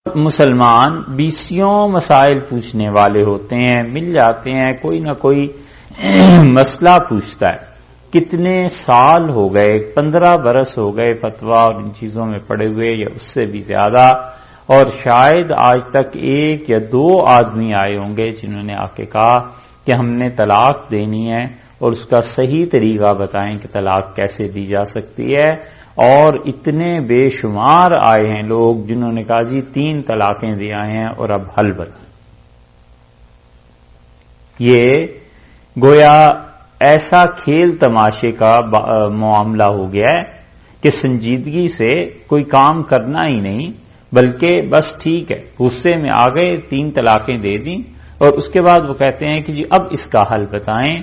مسلمان بیسیوں مسائل پوچھنے والے ہوتے ہیں، مل جاتے ہیں، کوئی نہ کوئی مسئلہ پوچھتا ہے۔ کتنے سال ہو گئے، 15 برس ہو گئے فتویٰ اور ان چیزوں میں پڑے ہوئے یا اس سے بھی زیادہ، اور شاید آج تک 1 یا 2 آدمی آئے ہوں گے جنہوں نے آ کے کہا کہ ہم نے طلاق دینی ہے اور اس کا صحیح طریقہ بتائیں کہ طلاق کیسے دی جا سکتی ہے۔ اور اتنے بے شمار آئے ہیں لوگ جنہوں نے کہا جی 3 طلاقیں دے آئے ہیں اور اب حل بتائیں۔ یہ گویا ایسا کھیل تماشے کا معاملہ ہو گیا ہے کہ سنجیدگی سے کوئی کام کرنا ہی نہیں، بلکہ بس ٹھیک ہے غصے میں آ گئے 3 طلاقیں دے دیں اور اس کے بعد وہ کہتے ہیں کہ جی اب اس کا حل بتائیں۔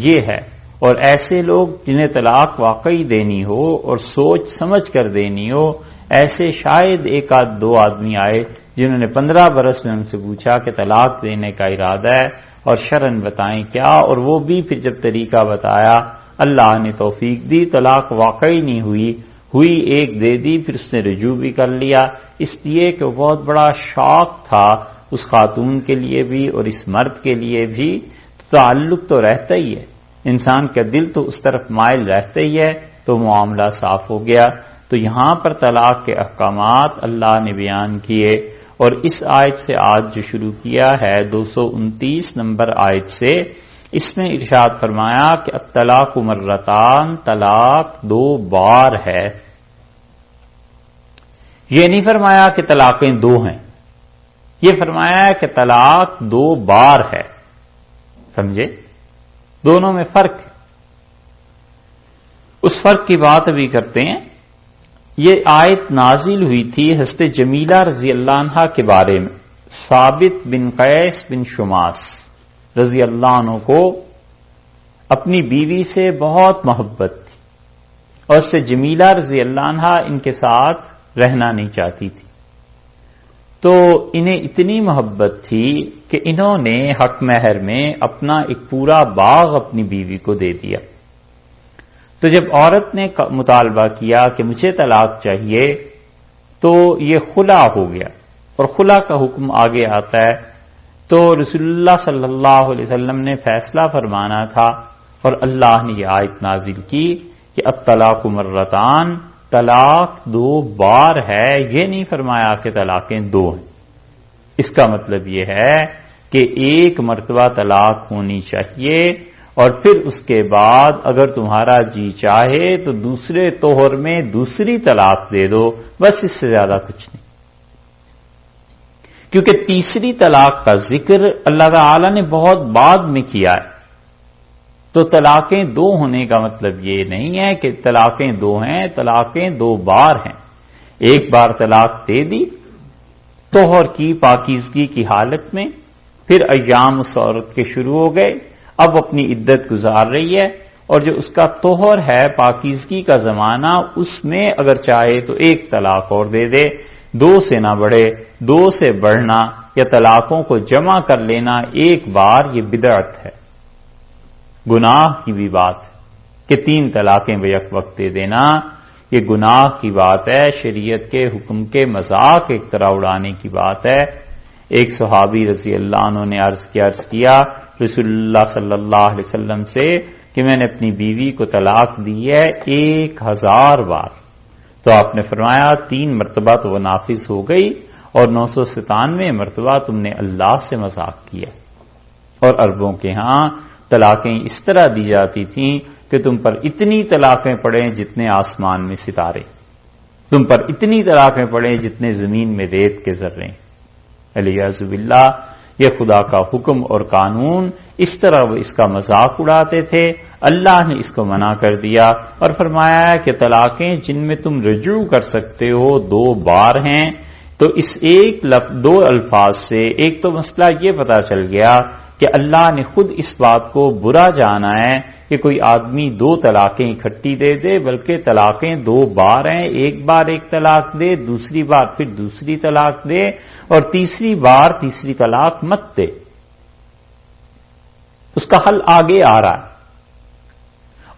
یہ ہے، اور ایسے لوگ جنہیں طلاق واقعی دینی ہو اور سوچ سمجھ کر دینی ہو، ایسے شاید 1 آدھ 2 آدمی آئے جنہوں نے 15 برس میں ان سے پوچھا کہ طلاق دینے کا ارادہ ہے اور شرعاً بتائیں کیا، اور وہ بھی پھر جب طریقہ بتایا اللہ نے توفیق دی، طلاق واقعی نہیں ہوئی 1 دے دی، پھر اس نے رجوع بھی کر لیا، اس لیے کہ وہ بہت بڑا شوق تھا اس خاتون کے لیے بھی اور اس مرد کے لیے بھی۔ تعلق تو رہتا ہی ہے، انسان کا دل تو اس طرف مائل رہتا ہی ہے، تو معاملہ صاف ہو گیا۔ تو یہاں پر طلاق کے احکامات اللہ نے بیان کیے، اور اس آیت سے آج جو شروع کیا ہے 229 نمبر آیت سے، اس میں ارشاد فرمایا کہ الطلاق مرتان، طلاق 2 بار ہے۔ یہ نہیں فرمایا کہ طلاقیں 2 ہیں، یہ فرمایا کہ طلاق 2 بار ہے۔ سمجھے؟ دونوں میں فرق ہے۔ اس فرق کی بات ابھی کرتے ہیں۔ یہ آیت نازل ہوئی تھی حضرت جمیلہ رضی اللہ عنہ کے بارے میں۔ ثابت بن قیس بن شماس رضی اللہ عنہ کو اپنی بیوی سے بہت محبت تھی، اور حضرت جمیلہ رضی اللہ عنہ ان کے ساتھ رہنا نہیں چاہتی تھی، تو انہیں اتنی محبت تھی کہ انہوں نے حق مہر میں اپنا ایک پورا باغ اپنی بیوی کو دے دیا۔ تو جب عورت نے مطالبہ کیا کہ مجھے طلاق چاہیے، تو یہ خلا ہو گیا، اور خلا کا حکم آگے آتا ہے۔ تو رسول اللہ صلی اللہ علیہ وسلم نے فیصلہ فرمانا تھا، اور اللہ نے یہ آیت نازل کی کہ الطلاق مرتان، طلاق 2 بار ہے۔ یہ نہیں فرمایا کہ طلاقیں 2 ہیں۔ اس کا مطلب یہ ہے کہ 1 مرتبہ طلاق ہونی چاہیے، اور پھر اس کے بعد اگر تمہارا جی چاہے تو دوسرے طہر میں دوسری طلاق دے دو، بس اس سے زیادہ کچھ نہیں۔ کیونکہ تیسری طلاق کا ذکر اللہ تعالی نے بہت بعد میں کیا ہے، تو طلاقیں 2 ہونے کا مطلب یہ نہیں ہے کہ طلاقیں 2 ہیں، طلاقیں 2 بار ہیں۔ 1 بار طلاق دے دی طہر کی پاکیزگی کی حالت میں، پھر ایام اس عورت کے شروع ہو گئے، اب اپنی عدت گزار رہی ہے، اور جو اس کا طہر ہے پاکیزگی کا زمانہ، اس میں اگر چاہے تو 1 طلاق اور دے دے، 2 سے نہ بڑھے، 2 سے بڑھنا یا طلاقوں کو جمع کر لینا 1 بار، یہ بدعت ہے، گناہ کی بھی بات ہے کہ 3 طلاقیں بیک وقت دے دینا، یہ گناہ کی بات ہے، شریعت کے حکم کے مذاق ایک طرح اڑانے کی بات ہے۔ ایک صحابی رضی اللہ عنہ نے عرض کیا رسول اللہ صلی اللہ علیہ وسلم سے کہ میں نے اپنی بیوی کو طلاق دی ہے 1000 بار، تو آپ نے فرمایا 3 مرتبہ تو وہ نافذ ہو گئی، اور 997 مرتبہ تم نے اللہ سے مذاق کیا۔ اور عربوں کے ہاں طلاقیں اس طرح دی جاتی تھیں کہ تم پر اتنی طلاقیں پڑیں جتنے آسمان میں ستارے، تم پر اتنی طلاقیں پڑیں جتنے زمین میں ریت کے ذرے۔ الیاذ باللہ، یہ خدا کا حکم اور قانون، اس طرح وہ اس کا مذاق اڑاتے تھے۔ اللہ نے اس کو منع کر دیا اور فرمایا کہ طلاقیں جن میں تم رجوع کر سکتے ہو 2 بار ہیں۔ تو اس 2 الفاظ سے ایک تو مسئلہ یہ پتا چل گیا کہ اللہ نے خود اس بات کو برا جانا ہے کہ کوئی آدمی 2 طلاقیں اکٹھی دے دے، بلکہ طلاقیں 2 بار ہیں، 1 بار 1 طلاق دے، دوسری بار پھر دوسری طلاق دے، اور تیسری بار تیسری طلاق مت دے۔ اس کا حل آگے آ رہا ہے،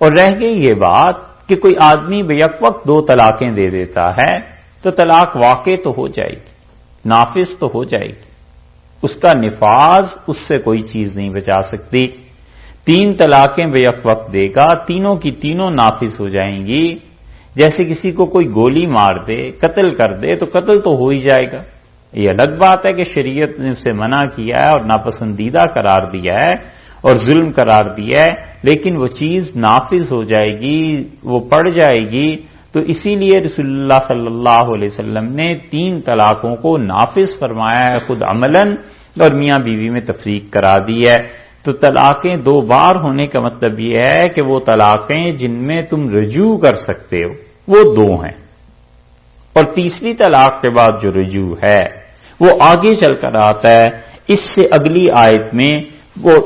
اور رہ گئی یہ بات کہ کوئی آدمی بیک وقت 2 طلاقیں دے دیتا ہے تو طلاق واقع تو ہو جائے گی، نافذ تو ہو جائے گی، اس کا نفاذ اس سے کوئی چیز نہیں بچا سکتی۔ 3 طلاقیں بے وقت دے گا، تینوں کی تینوں نافذ ہو جائیں گی۔ جیسے کسی کو کوئی گولی مار دے، قتل کر دے تو قتل تو ہو ہی جائے گا۔ یہ الگ بات ہے کہ شریعت نے اسے منع کیا ہے اور ناپسندیدہ قرار دیا ہے اور ظلم قرار دیا ہے، لیکن وہ چیز نافذ ہو جائے گی، وہ پڑ جائے گی۔ تو اسی لیے رسول اللہ صلی اللہ علیہ وسلم نے 3 طلاقوں کو نافذ فرمایا ہے خود عملاً، اور میاں بیوی میں تفریق کرا دی ہے۔ تو طلاقیں 2 بار ہونے کا مطلب یہ ہے کہ وہ طلاقیں جن میں تم رجوع کر سکتے ہو وہ 2 ہیں، اور تیسری طلاق کے بعد جو رجوع ہے وہ آگے چل کر آتا ہے۔ اس سے اگلی آیت میں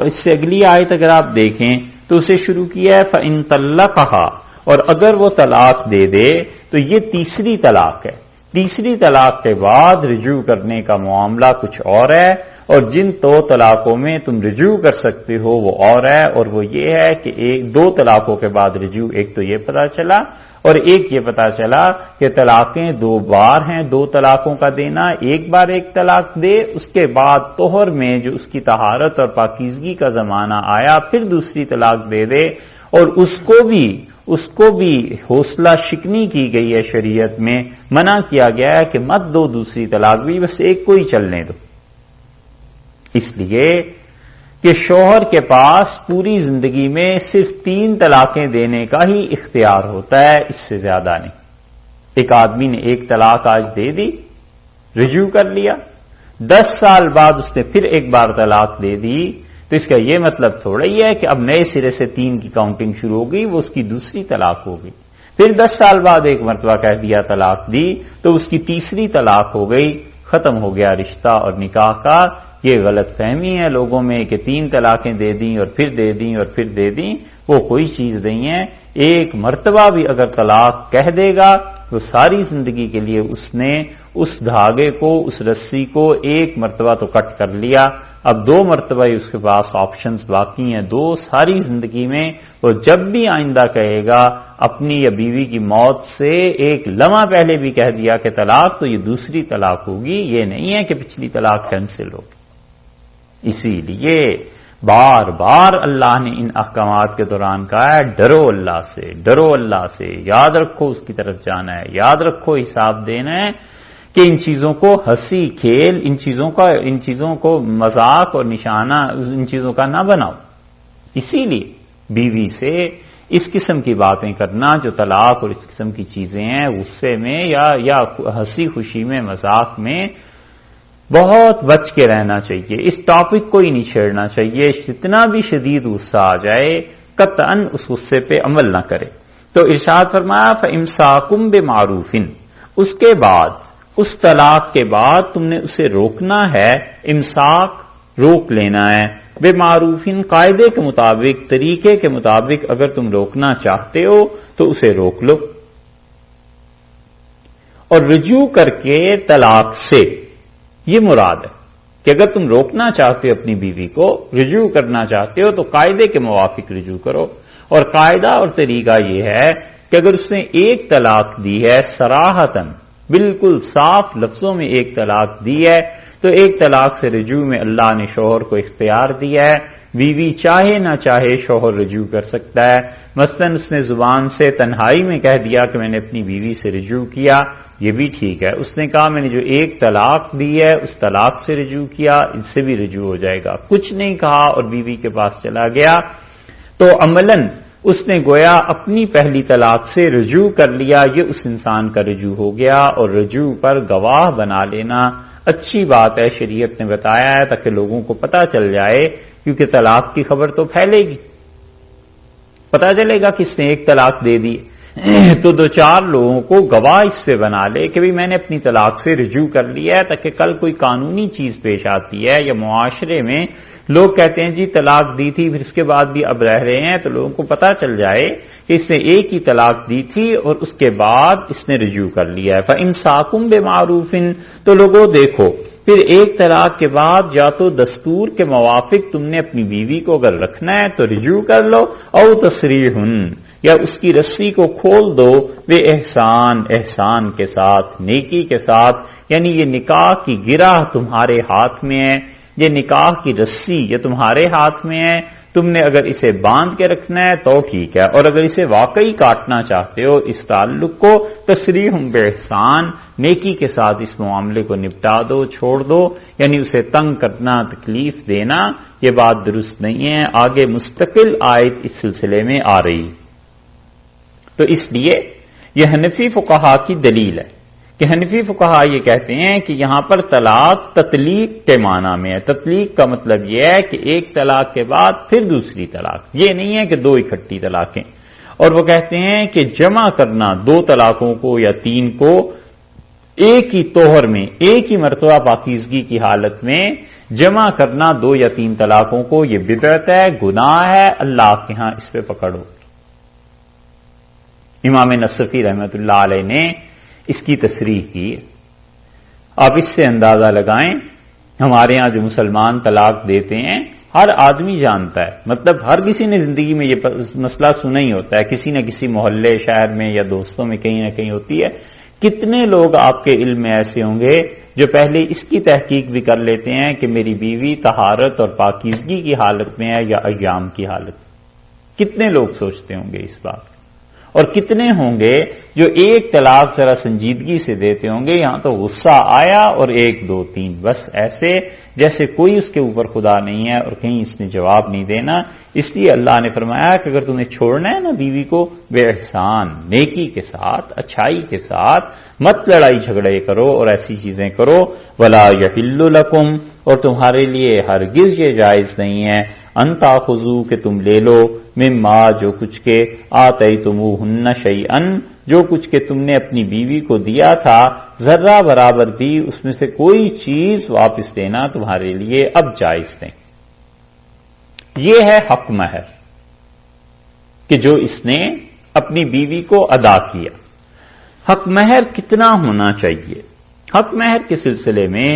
اس سے اگلی آیت اگر آپ دیکھیں تو اسے شروع کیا ہے فَإِن طَلَّقَهَا، اور اگر وہ طلاق دے دے تو یہ تیسری طلاق ہے۔ تیسری طلاق کے بعد رجوع کرنے کا معاملہ کچھ اور ہے، اور جن 2 طلاقوں میں تم رجوع کر سکتے ہو وہ اور ہے، اور وہ یہ ہے کہ 2 طلاقوں کے بعد رجوع، ایک تو یہ پتا چلا، اور ایک یہ پتا چلا کہ طلاقیں 2 بار ہیں، 2 طلاقوں کا دینا، ایک بار ایک طلاق دے، اس کے بعد طہر میں جو اس کی طہارت اور پاکیزگی کا زمانہ آیا پھر دوسری طلاق دے دے، اور اس کو بھی حوصلہ شکنی کی گئی ہے شریعت میں، منع کیا گیا ہے کہ مت دو دوسری طلاق بھی، بس ایک کو ہی چلنے دو۔ اس لیے کہ شوہر کے پاس پوری زندگی میں صرف 3 طلاقیں دینے کا ہی اختیار ہوتا ہے، اس سے زیادہ نہیں۔ ایک آدمی نے 1 طلاق آج دے دی، رجوع کر لیا، 10 سال بعد اس نے پھر ایک بار طلاق دے دی، تو اس کا یہ مطلب تھوڑا ہی ہے کہ اب نئے سرے سے 3 کی کاؤنٹنگ شروع ہو گئی، وہ اس کی دوسری طلاق ہو گئی۔ پھر 10 سال بعد ایک مرتبہ کہہ دیا طلاق دی تو اس کی تیسری طلاق ہو گئی، ختم ہو گیا رشتہ اور نکاح کا۔ یہ غلط فہمی ہے لوگوں میں کہ 3 طلاقیں دے دیں اور پھر دے دیں اور پھر دے دیں، وہ کوئی چیز نہیں ہے۔ ایک مرتبہ بھی اگر طلاق کہہ دے گا تو ساری زندگی کے لیے اس نے اس دھاگے کو، اس رسی کو ایک مرتبہ تو کٹ کر لیا، اب 2 مرتبہ ہی اس کے پاس آپشنز باقی ہیں، 2 ساری زندگی میں۔ وہ جب بھی آئندہ کہے گا اپنی یا بیوی کی موت سے ایک لمحہ پہلے بھی کہہ دیا کہ طلاق، تو یہ دوسری طلاق ہوگی، یہ نہیں ہے کہ پچھلی طلاق کینسل ہوگی۔ اسی لیے بار بار اللہ نے ان احکامات کے دوران کہا ہے ڈرو اللہ سے، ڈرو اللہ سے، یاد رکھو اس کی طرف جانا ہے، یاد رکھو حساب دینا ہے، کہ ان چیزوں کو ہنسی کھیل، ان چیزوں کو مذاق اور نشانہ ان چیزوں کا نہ بناؤ۔ اسی لیے بیوی سے اس قسم کی باتیں کرنا جو طلاق اور اس قسم کی چیزیں ہیں، غصے میں یا ہنسی خوشی میں، مذاق میں بہت بچ کے رہنا چاہیے۔ اس ٹاپک کو ہی نہیں چھیڑنا چاہیے، جتنا بھی شدید غصہ آ جائے قطعاً اس غصے پہ عمل نہ کرے۔ تو ارشاد فرمایا فَإِمْسَاكُمْ بِمَعْرُوفٍ، اس کے بعد، اس طلاق کے بعد تم نے اسے روکنا ہے، امساک روک لینا ہے، بے معروفین قاعدے کے مطابق، طریقے کے مطابق اگر تم روکنا چاہتے ہو تو اسے روک لو، اور رجوع کر کے طلاق سے یہ مراد ہے کہ اگر تم روکنا چاہتے ہو اپنی بیوی کو، رجوع کرنا چاہتے ہو تو قاعدے کے موافق رجوع کرو، اور قاعدہ اور طریقہ یہ ہے کہ اگر اس نے 1 طلاق دی ہے صراحتاً، بالکل صاف لفظوں میں 1 طلاق دی ہے، تو 1 طلاق سے رجوع میں اللہ نے شوہر کو اختیار دیا ہے، بیوی چاہے نہ چاہے شوہر رجوع کر سکتا ہے۔ مثلاً اس نے زبان سے تنہائی میں کہہ دیا کہ میں نے اپنی بیوی سے رجوع کیا، یہ بھی ٹھیک ہے۔ اس نے کہا میں نے جو 1 طلاق دی ہے اس طلاق سے رجوع کیا، اس سے بھی رجوع ہو جائے گا۔ کچھ نہیں کہا اور بیوی کے پاس چلا گیا تو عملاً اس نے گویا اپنی پہلی طلاق سے رجوع کر لیا، یہ اس انسان کا رجوع ہو گیا، اور رجوع پر گواہ بنا لینا اچھی بات ہے، شریعت نے بتایا ہے تاکہ لوگوں کو پتہ چل جائے، کیونکہ طلاق کی خبر تو پھیلے گی، پتہ چلے گا کس نے 1 طلاق دے دی، تو 2-4 لوگوں کو گواہ اس پہ بنا لے کہ بھئی میں نے اپنی طلاق سے رجوع کر لیا ہے، تاکہ کل کوئی قانونی چیز پیش آتی ہے یا معاشرے میں لوگ کہتے ہیں جی طلاق دی تھی پھر اس کے بعد بھی اب رہ رہے ہیں، تو لوگوں کو پتہ چل جائے کہ اس نے 1 ہی طلاق دی تھی اور اس کے بعد اس نے رجوع کر لیا ہے۔ فَإِمْسَاكُمْ بِمَعْرُوفٍ، تو لوگوں دیکھو پھر 1 طلاق کے بعد یا تو دستور کے موافق تم نے اپنی بیوی کو اگر رکھنا ہے تو رجوع کر لو، او تسریح، یا اس کی رسی کو کھول دو، وہ احسان کے ساتھ، نیکی کے ساتھ، یعنی یہ نکاح کی گرہ تمہارے ہاتھ میں ہے، یہ نکاح کی رسی یہ تمہارے ہاتھ میں ہے، تم نے اگر اسے باندھ کے رکھنا ہے تو ٹھیک ہے، اور اگر اسے واقعی کاٹنا چاہتے ہو اس تعلق کو، تسریح باحسان، نیکی کے ساتھ اس معاملے کو نپٹا دو، چھوڑ دو، یعنی اسے تنگ کرنا، تکلیف دینا، یہ بات درست نہیں ہے۔ آگے مستقل آیت اس سلسلے میں آ رہی، تو اس لیے یہ حنفی فقہا کی دلیل ہے کہ حنفی فقہا یہ کہتے ہیں کہ یہاں پر طلاق تطلیق کے معنی میں ہے۔ تطلیق کا مطلب یہ ہے کہ ایک طلاق کے بعد پھر دوسری طلاق، یہ نہیں ہے کہ دو اکٹھی طلاقیں، اور وہ کہتے ہیں کہ جمع کرنا دو طلاقوں کو یا تین کو ایک ہی توہر میں، ایک ہی مرتبہ پاکیزگی کی حالت میں جمع کرنا دو یا تین طلاقوں کو، یہ بدعت ہے، گناہ ہے، اللہ کے ہاں اس پہ پکڑو۔ امام نصفی رحمۃ اللہ علیہ نے اس کی تصریح کی۔ آپ اس سے اندازہ لگائیں، ہمارے ہاں جو مسلمان طلاق دیتے ہیں ہر آدمی جانتا ہے، مطلب ہر کسی نے زندگی میں یہ مسئلہ سنا ہی ہوتا ہے، کسی نہ کسی محلے شہر میں یا دوستوں میں کہیں نہ کہیں ہوتی ہے۔ کتنے لوگ آپ کے علم میں ایسے ہوں گے جو پہلے اس کی تحقیق بھی کر لیتے ہیں کہ میری بیوی طہارت اور پاکیزگی کی حالت میں ہے یا ایام کی حالت میں؟ کتنے لوگ سوچتے ہوں گے اس بات؟ اور کتنے ہوں گے جو ایک طلاق ذرا سنجیدگی سے دیتے ہوں گے، یہاں تو غصہ آیا اور ایک دو تین، بس ایسے جیسے کوئی اس کے اوپر خدا نہیں ہے اور کہیں اس نے جواب نہیں دینا۔ اس لیے اللہ نے فرمایا کہ اگر تمہیں چھوڑنا ہے نا بیوی کو، بے احسان، نیکی کے ساتھ، اچھائی کے ساتھ، مت لڑائی جھگڑے کرو اور ایسی چیزیں کرو۔ ولا یحل لکم، اور تمہارے لیے ہرگز یہ جائز نہیں ہے، ان تاخذوا، کہ تم لے لو، مما، جو کچھ کے، آتیتموہن شیئا، جو کچھ کہ تم نے اپنی بیوی کو دیا تھا، ذرہ برابر بھی اس میں سے کوئی چیز واپس دینا تمہارے لیے اب جائز نہیں۔ یہ ہے حق مہر کہ جو اس نے اپنی بیوی کو ادا کیا۔ حق مہر کتنا ہونا چاہیے؟ حق مہر کے سلسلے میں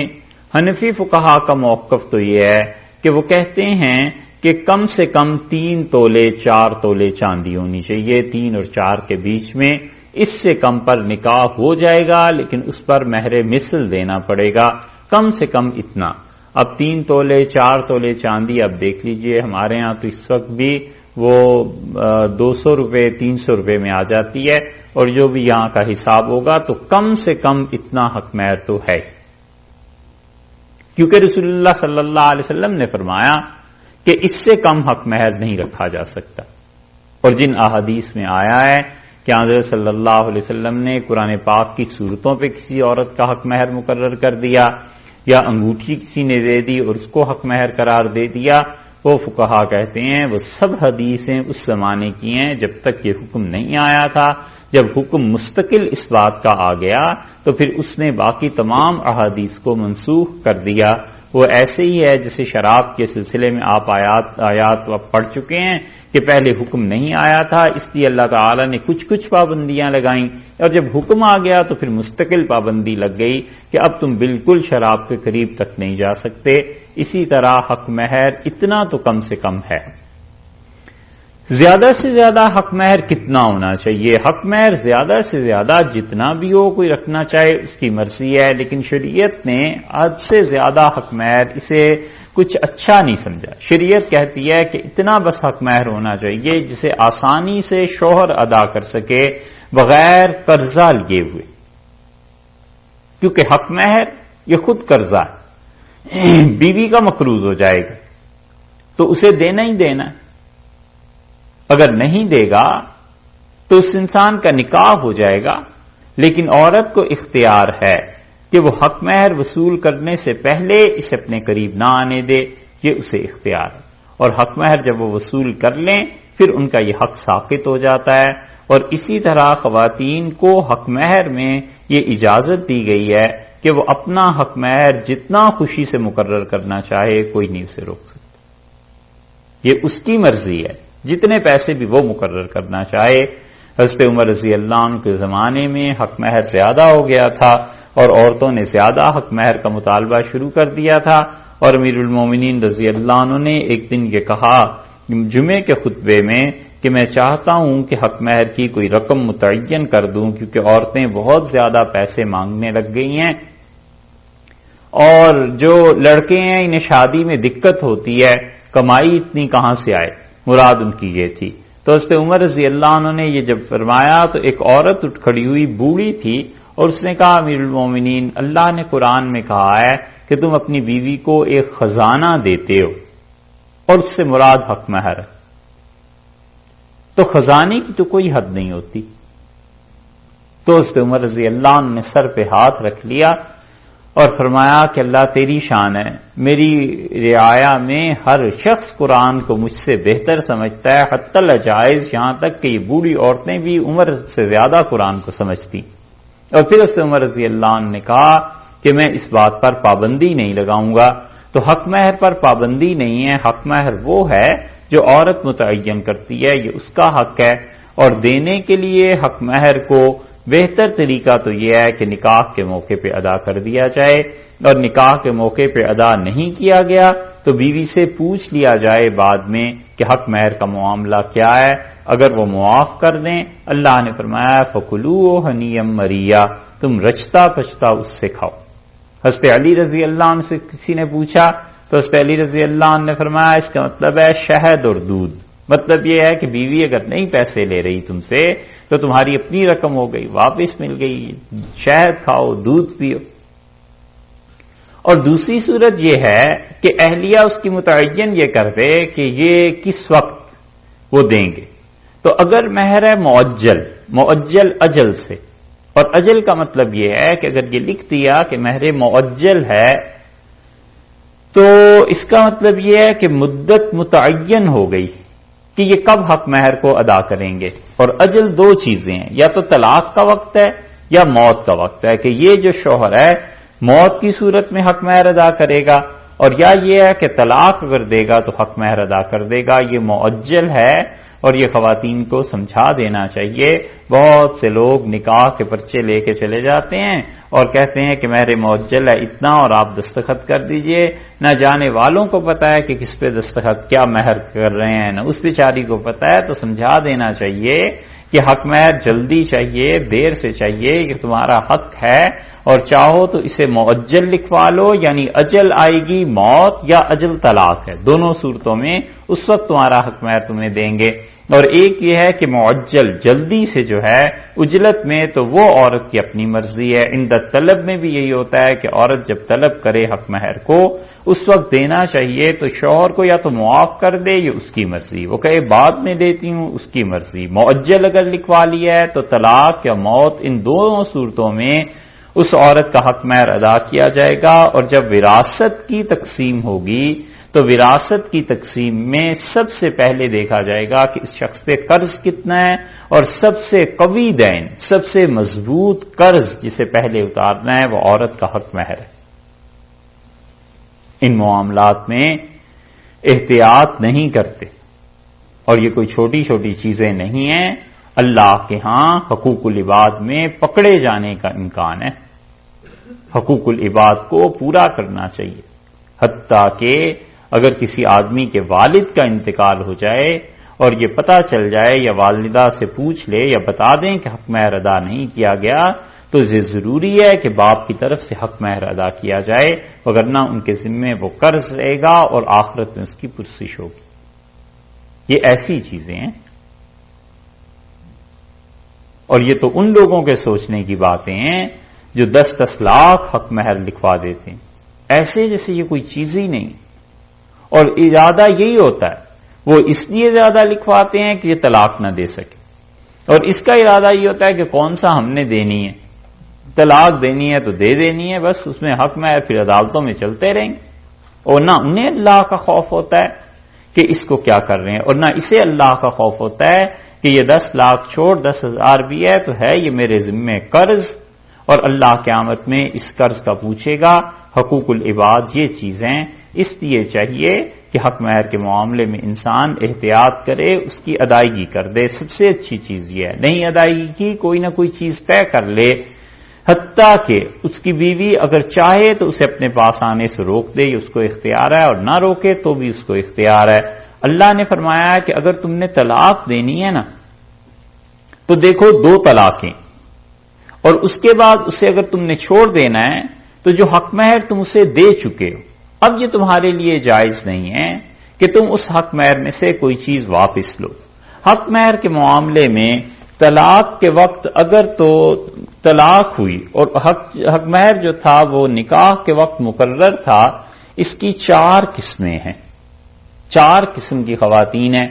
حنفی فقہا کا موقف تو یہ ہے کہ وہ کہتے ہیں کہ کم سے کم 3 تولے 4 تولے چاندی ہونی چاہیے، 3 اور 4 کے بیچ میں، اس سے کم پر نکاح ہو جائے گا لیکن اس پر مہر مثل دینا پڑے گا، کم سے کم اتنا۔ اب 3 تولے 4 تولے چاندی اب دیکھ لیجئے، ہمارے ہاں تو اس وقت بھی وہ 200 روپے 300 روپے میں آ جاتی ہے، اور جو بھی یہاں کا حساب ہوگا تو کم سے کم اتنا حق مہر تو ہے، کیونکہ رسول اللہ صلی اللہ علیہ وسلم نے فرمایا کہ اس سے کم حق مہر نہیں رکھا جا سکتا۔ اور جن احادیث میں آیا ہے کہ حضرت صلی اللہ علیہ وسلم نے قرآن پاک کی صورتوں پہ کسی عورت کا حق مہر مقرر کر دیا، یا انگوٹھی کسی نے دے دی اور اس کو حق مہر قرار دے دیا، وہ فقہا کہتے ہیں وہ سب حدیثیں اس زمانے کی ہیں جب تک یہ حکم نہیں آیا تھا۔ جب حکم مستقل اس بات کا آ گیا تو پھر اس نے باقی تمام احادیث کو منسوخ کر دیا۔ وہ ایسے ہی ہے جیسے شراب کے سلسلے میں آپ آیات پڑھ چکے ہیں کہ پہلے حکم نہیں آیا تھا، اس لیے اللہ تعالی نے کچھ پابندیاں لگائیں، اور جب حکم آ گیا تو پھر مستقل پابندی لگ گئی کہ اب تم بالکل شراب کے قریب تک نہیں جا سکتے۔ اسی طرح حق مہر اتنا تو کم سے کم ہے۔ زیادہ سے زیادہ حق مہر کتنا ہونا چاہیے؟ حق مہر زیادہ سے زیادہ جتنا بھی ہو، کوئی رکھنا چاہے اس کی مرضی ہے، لیکن شریعت نے حد سے زیادہ حق مہر اسے کچھ اچھا نہیں سمجھا۔ شریعت کہتی ہے کہ اتنا بس حق مہر ہونا چاہیے جسے آسانی سے شوہر ادا کر سکے بغیر قرضہ لیے ہوئے، کیونکہ حق مہر یہ خود قرضہ ہے، بیوی کا مقروض ہو جائے گا تو اسے دینا ہی دینا ہے، اگر نہیں دے گا تو اس انسان کا نکاح ہو جائے گا، لیکن عورت کو اختیار ہے کہ وہ حق مہر وصول کرنے سے پہلے اسے اپنے قریب نہ آنے دے، یہ اسے اختیار ہے، اور حق مہر جب وہ وصول کر لیں پھر ان کا یہ حق ساقط ہو جاتا ہے۔ اور اسی طرح خواتین کو حق مہر میں یہ اجازت دی گئی ہے کہ وہ اپنا حق مہر جتنا خوشی سے مقرر کرنا چاہے کوئی نہیں اسے روک سکتا، یہ اس کی مرضی ہے، جتنے پیسے بھی وہ مقرر کرنا چاہے۔ حضرت عمر رضی اللہ عنہ کے زمانے میں حق مہر زیادہ ہو گیا تھا اور عورتوں نے زیادہ حق مہر کا مطالبہ شروع کر دیا تھا، اور امیر المومنین رضی اللہ عنہ نے ایک دن یہ کہا جمعے کے خطبے میں کہ میں چاہتا ہوں کہ حق مہر کی کوئی رقم متعین کر دوں، کیونکہ عورتیں بہت زیادہ پیسے مانگنے لگ گئی ہیں، اور جو لڑکے ہیں انہیں شادی میں دقت ہوتی ہے، کمائی اتنی کہاں سے آئے، مراد ان کی یہ تھی۔ تو اس پہ عمر رضی اللہ عنہ نے یہ جب فرمایا تو ایک عورت اٹھ کھڑی ہوئی، بوڑھی تھی، اور اس نے کہا امیر المومنین، اللہ نے قرآن میں کہا ہے کہ تم اپنی بیوی کو ایک خزانہ دیتے ہو، اور اس سے مراد حق مہر ہے، تو خزانے کی تو کوئی حد نہیں ہوتی۔ تو اس پہ عمر رضی اللہ عنہ نے سر پہ ہاتھ رکھ لیا اور فرمایا کہ اللہ تیری شان ہے، میری رعایا میں ہر شخص قرآن کو مجھ سے بہتر سمجھتا ہے، حتی الجائز، یہاں تک کہ یہ بوڑھی عورتیں بھی عمر سے زیادہ قرآن کو سمجھتی۔ اور پھر اس سے عمر رضی اللہ عنہ نے کہا کہ میں اس بات پر پابندی نہیں لگاؤں گا۔ تو حق مہر پر پابندی نہیں ہے، حق مہر وہ ہے جو عورت متعین کرتی ہے، یہ اس کا حق ہے، اور دینے کے لیے حق مہر کو بہتر طریقہ تو یہ ہے کہ نکاح کے موقع پہ ادا کر دیا جائے، اور نکاح کے موقع پہ ادا نہیں کیا گیا تو بیوی سے پوچھ لیا جائے بعد میں کہ حق مہر کا معاملہ کیا ہے، اگر وہ معاف کر دیں، اللہ نے فرمایا فَكُلُوهُ هَنِيًّا مَرِيًّا، تم رچتا پچتا اس سے کھاؤ۔ حضرت علی رضی اللہ عنہ سے کسی نے پوچھا تو حضرت علی رضی اللہ عنہ نے فرمایا اس کا مطلب ہے شہد اور دودھ، مطلب یہ ہے کہ بیوی اگر نہیں پیسے لے رہی تم سے تو تمہاری اپنی رقم ہو گئی، واپس مل گئی، شہد کھاؤ، دودھ پیو۔ اور دوسری صورت یہ ہے کہ اہلیہ اس کی متعین یہ کر دے کہ یہ کس وقت وہ دیں گے۔ تو اگر مہر ہے معجل اجل سے، اور اجل کا مطلب یہ ہے کہ اگر یہ لکھ دیا کہ مہر معجل ہے تو اس کا مطلب یہ ہے کہ مدت متعین ہو گئی کہ یہ کب حق مہر کو ادا کریں گے۔ اور اجل دو چیزیں ہیں، یا تو طلاق کا وقت ہے یا موت کا وقت ہے، کہ یہ جو شوہر ہے موت کی صورت میں حق مہر ادا کرے گا، اور یا یہ ہے کہ طلاق اگر دے گا تو حق مہر ادا کر دے گا، یہ معجل ہے۔ اور یہ خواتین کو سمجھا دینا چاہیے، بہت سے لوگ نکاح کے پرچے لے کے چلے جاتے ہیں اور کہتے ہیں کہ مہر معجل ہے اتنا اور آپ دستخط کر دیجئے، نہ جانے والوں کو پتا ہے کہ کس پہ دستخط کیا مہر کر رہے ہیں، نہ اس بیچاری کو پتا ہے۔ تو سمجھا دینا چاہیے کہ حق مہر جلدی چاہیے، دیر سے چاہیے، یہ تمہارا حق ہے، اور چاہو تو اسے معجل لکھوا لو، یعنی اجل آئے گی موت یا اجل طلاق ہے، دونوں صورتوں میں اس وقت تمہارا حق مہر تمہیں دیں گے۔ اور ایک یہ ہے کہ معجل جلدی سے جو ہے اجلت میں، تو وہ عورت کی اپنی مرضی ہے۔ عند طلب میں بھی یہی ہوتا ہے کہ عورت جب طلب کرے حق مہر کو اس وقت دینا چاہیے، تو شوہر کو یا تو معاف کر دے، یہ اس کی مرضی، وہ کہے بعد میں دیتی ہوں، اس کی مرضی۔ معجل اگر لکھوا لیا ہے تو طلاق یا موت، ان دونوں صورتوں میں اس عورت کا حق مہر ادا کیا جائے گا۔ اور جب وراثت کی تقسیم ہوگی تو وراثت کی تقسیم میں سب سے پہلے دیکھا جائے گا کہ اس شخص پہ قرض کتنا ہے، اور سب سے قوی دین، سب سے مضبوط قرض جسے پہلے اتارنا ہے وہ عورت کا حق مہر ہے۔ ان معاملات میں احتیاط نہیں کرتے، اور یہ کوئی چھوٹی چھوٹی چیزیں نہیں ہیں، اللہ کے ہاں حقوق العباد میں پکڑے جانے کا امکان ہے۔ حقوق العباد کو پورا کرنا چاہیے، حتیٰ کہ اگر کسی آدمی کے والد کا انتقال ہو جائے اور یہ پتہ چل جائے یا والدہ سے پوچھ لے یا بتا دیں کہ حق مہر ادا نہیں کیا گیا، تو یہ ضروری ہے کہ باپ کی طرف سے حق مہر ادا کیا جائے، وگرنہ ان کے ذمے وہ قرض رہے گا اور آخرت میں اس کی پرسش ہوگی۔ یہ ایسی چیزیں ہیں، اور یہ تو ان لوگوں کے سوچنے کی باتیں ہیں جو 10-10 لاکھ حق مہر لکھوا دیتے ہیں، ایسے جیسے یہ کوئی چیز ہی نہیں۔ اور ارادہ یہی ہوتا ہے، وہ اس لیے زیادہ لکھواتے ہیں کہ یہ طلاق نہ دے سکے، اور اس کا ارادہ یہ ہوتا ہے کہ کون سا ہم نے دینی ہے، طلاق دینی ہے تو دے دینی ہے، بس اس میں حق مہر پھر عدالتوں میں چلتے رہیں گے۔ اور نہ انہیں اللہ کا خوف ہوتا ہے کہ اس کو کیا کر رہے ہیں، اور نہ اسے اللہ کا خوف ہوتا ہے کہ یہ 10 لاکھ چھوڑ 10,000 بھی ہے تو ہے یہ میرے ذمے قرض، اور اللہ قیامت میں اس قرض کا پوچھے گا۔ حقوق العباد یہ چیزیں اس لیے چاہیے کہ حق مہر کے معاملے میں انسان احتیاط کرے، اس کی ادائیگی کر دے۔ سب سے اچھی چیز یہ ہے، نہیں ادائیگی کی کوئی نہ کوئی چیز طے کر لے، حتیٰ کہ اس کی بیوی اگر چاہے تو اسے اپنے پاس آنے سے روک دے، یہ اس کو اختیار ہے، اور نہ روکے تو بھی اس کو اختیار ہے۔ اللہ نے فرمایا کہ اگر تم نے طلاق دینی ہے نا تو دیکھو 2 طلاقیں، اور اس کے بعد اسے اگر تم نے چھوڑ دینا ہے تو جو حق مہر تم اسے دے چکے ہو، اب یہ تمہارے لیے جائز نہیں ہے کہ تم اس حق مہر میں سے کوئی چیز واپس لو۔ حق مہر کے معاملے میں طلاق کے وقت اگر تو طلاق ہوئی اور حق مہر جو تھا وہ نکاح کے وقت مقرر تھا، اس کی 4 قسمیں ہیں، 4 قسم کی خواتین ہیں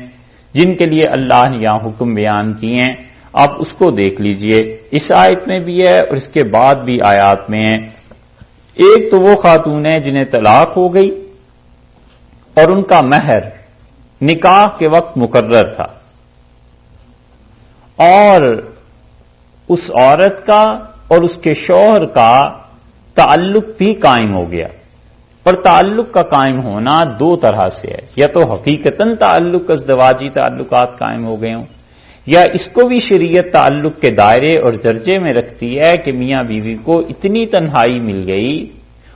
جن کے لیے اللہ نے یہاں حکم بیان کیے ہیں۔ آپ اس کو دیکھ لیجئے، اس آیت میں بھی ہے اور اس کے بعد بھی آیات میں ہے۔ ایک تو وہ خاتون ہیں جنہیں طلاق ہو گئی اور ان کا مہر نکاح کے وقت مقرر تھا، اور اس عورت کا اور اس کے شوہر کا تعلق بھی قائم ہو گیا، اور تعلق کا قائم ہونا 2 طرح سے ہے، یا تو حقیقتاً تعلق ازدواجی تعلقات قائم ہو گئے ہوں، یا اس کو بھی شریعت تعلق کے دائرے اور درجے میں رکھتی ہے کہ میاں بیوی کو اتنی تنہائی مل گئی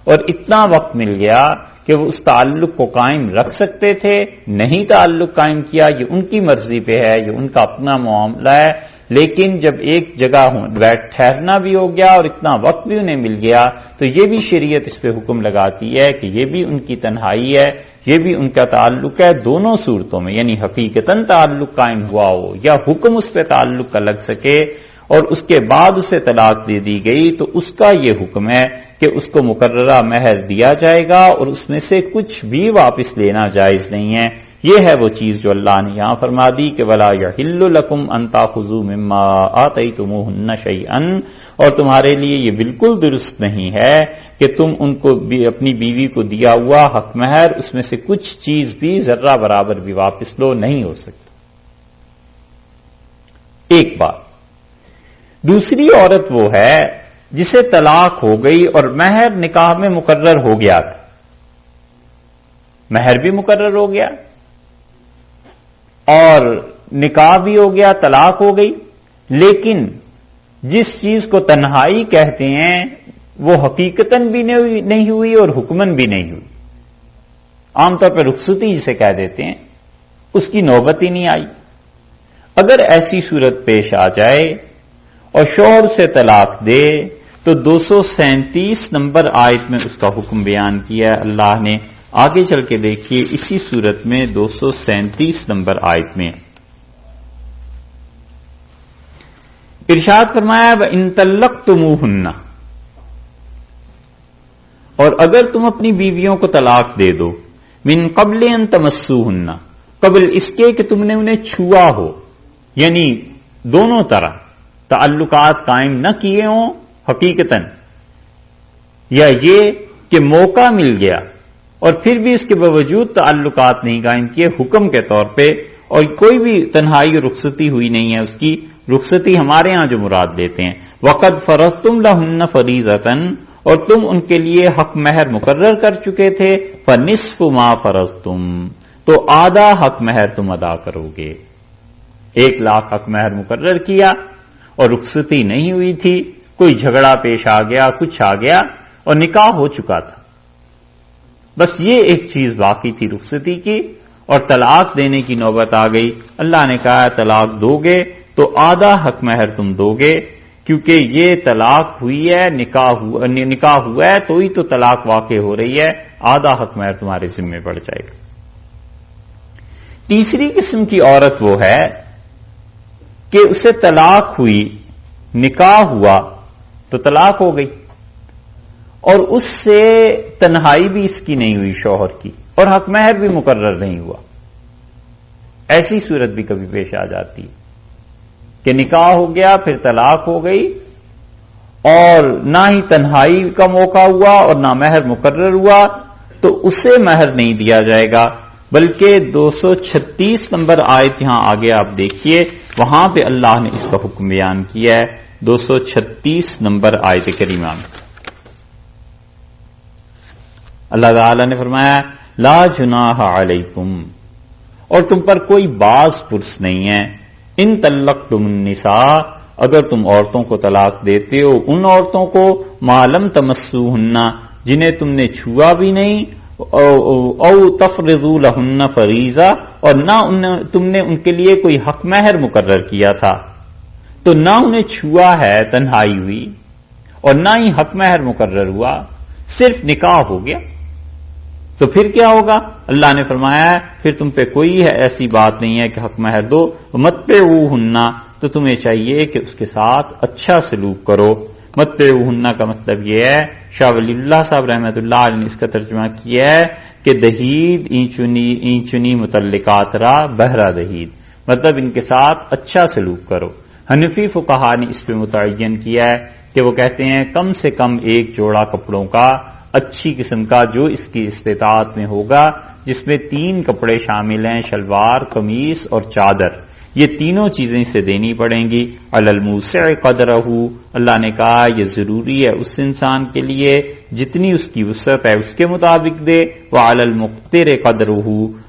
اور اتنا وقت مل گیا کہ وہ اس تعلق کو قائم رکھ سکتے تھے، نہیں تعلق قائم کیا، یہ ان کی مرضی پہ ہے، یہ ان کا اپنا معاملہ ہے، لیکن جب ایک جگہ ٹھہرنا بھی ہو گیا اور اتنا وقت بھی انہیں مل گیا تو یہ بھی شریعت اس پہ حکم لگاتی ہے کہ یہ بھی ان کی تنہائی ہے، یہ بھی ان کا تعلق ہے۔ دونوں صورتوں میں، یعنی حقیقتاً تعلق قائم ہوا ہو یا حکم اس پہ تعلق کا لگ سکے اور اس کے بعد اسے طلاق دے دی گئی، تو اس کا یہ حکم ہے کہ اس کو مقررہ مہر دیا جائے گا اور اس میں سے کچھ بھی واپس لینا جائز نہیں ہے۔ یہ ہے وہ چیز جو اللہ نے یہاں فرما دی کہ وَلَا يَحِلُّ لَكُمْ أَن تَأْخُذُوا مِمَّا آتَيْتُمُوهُنَّ شَيْئًا، اور تمہارے لیے یہ بالکل درست نہیں ہے کہ تم ان کو اپنی بیوی کو دیا ہوا حق مہر اس میں سے کچھ چیز بھی ذرہ برابر بھی واپس لو، نہیں ہو سکتا۔ ایک بات۔ دوسری عورت وہ ہے جسے طلاق ہو گئی اور مہر نکاح میں مقرر ہو گیا تھا، مہر بھی مقرر ہو گیا اور نکاح بھی ہو گیا، طلاق ہو گئی، لیکن جس چیز کو تنہائی کہتے ہیں وہ حقیقتاً بھی نہیں ہوئی اور حکماً بھی نہیں ہوئی، عام طور پہ رخصتی جسے کہہ دیتے ہیں، اس کی نوبت ہی نہیں آئی۔ اگر ایسی صورت پیش آ جائے اور شوہر سے طلاق دے تو 237 نمبر آیت میں اس کا حکم بیان کیا ہے اللہ نے۔ آگے چل کے دیکھیے اسی صورت میں 237 نمبر آیت میں ارشاد فرمایا وَإِن طَلَّقْتُمُوهُنَّ، اور اگر تم اپنی بیویوں کو طلاق دے دو، مِن قَبْلِ أَن تَمَسُّوهُنَّ، قبل اس کے کہ تم نے انہیں چھوا ہو، یعنی دونوں طرح تعلقات قائم نہ کیے ہوں حقیقتاً، یا یہ کہ موقع مل گیا اور پھر بھی اس کے باوجود تعلقات نہیں قائم کیے حکم کے طور پہ، اور کوئی بھی تنہائی اور رخصتی ہوئی نہیں ہے، اس کی رخصتی ہمارے ہاں جو مراد لیتے ہیں، وَقَدْ فَرَضْتُمْ لَهُنَّ فَرِيضَةً، اور تم ان کے لیے حق مہر مقرر کر چکے تھے، فَنِصْفُ مَا فَرَضْتُمْ، تو آدھا حق مہر تم ادا کرو گے۔ 1 لاکھ حق مہر مقرر کیا اور رخصتی نہیں ہوئی تھی، کوئی جھگڑا پیش آ گیا، کچھ آ گیا اور نکاح ہو چکا تھا، بس یہ ایک چیز باقی تھی رخصتی کی، اور طلاق دینے کی نوبت آ گئی۔ اللہ نے کہا طلاق دو گے تو آدھا حق مہر تم دو گے، کیونکہ یہ طلاق ہوئی ہے، نکاح ہوا ہے تو ہی تو طلاق واقع ہو رہی ہے، آدھا حق مہر تمہارے ذمہ پڑ جائے گا۔ تیسری قسم کی عورت وہ ہے کہ اسے طلاق ہوئی، نکاح ہوا تو طلاق ہو گئی، اور اس سے تنہائی بھی اس کی نہیں ہوئی شوہر کی، اور حق مہر بھی مقرر نہیں ہوا۔ ایسی صورت بھی کبھی پیش آ جاتی ہے کہ نکاح ہو گیا پھر طلاق ہو گئی، اور نہ ہی تنہائی کا موقع ہوا اور نہ مہر مقرر ہوا، تو اسے مہر نہیں دیا جائے گا، بلکہ 236 نمبر آیت یہاں آگے آپ دیکھیے، وہاں پہ اللہ نے اس کا حکم بیان کیا ہے۔ 236 نمبر آیت کریمہ میں اللہ تعالی نے فرمایا لا جناح علیکم، اور تم پر کوئی باز پرس نہیں ہے، ان طلقتم النساء، اگر تم عورتوں کو طلاق دیتے ہو، ان عورتوں کو ما لم تمسوہن، جنہیں تم نے چھوا بھی نہیں، او تفرضوا لہن فریضہ، اور نہ تم نے ان کے لیے کوئی حق مہر مقرر کیا تھا، تو نہ انہیں چھوا ہے، تنہائی ہوئی، اور نہ ہی حق مہر مقرر ہوا، صرف نکاح ہو گیا، تو پھر کیا ہوگا؟ اللہ نے فرمایا ہے پھر تم پہ کوئی ایسی بات نہیں ہے کہ حق مہر دو، متعوہن، تو تمہیں چاہیے کہ اس کے ساتھ اچھا سلوک کرو۔ متعوہن کا مطلب یہ ہے، شاہ ولی اللہ صاحب رحمۃ اللہ علیہ نے اس کا ترجمہ کیا ہے کہ دہید اینچنی متعلقات را بہرا دہید، مطلب ان کے ساتھ اچھا سلوک کرو۔ حنفی فقہا نے اس پہ متعین کیا ہے کہ وہ کہتے ہیں کم سے کم ایک جوڑا کپڑوں کا اچھی قسم کا جو اس کی استطاعت میں ہوگا، جس میں 3 کپڑے شامل ہیں، شلوار، قمیص اور چادر، یہ تینوں چیزیں اسے دینی پڑیں گی۔ علی الموسع قدرہ، اللہ نے کہا یہ ضروری ہے اس انسان کے لیے جتنی اس کی وسعت ہے اس کے مطابق دے، وعلی المقتر قدرہ،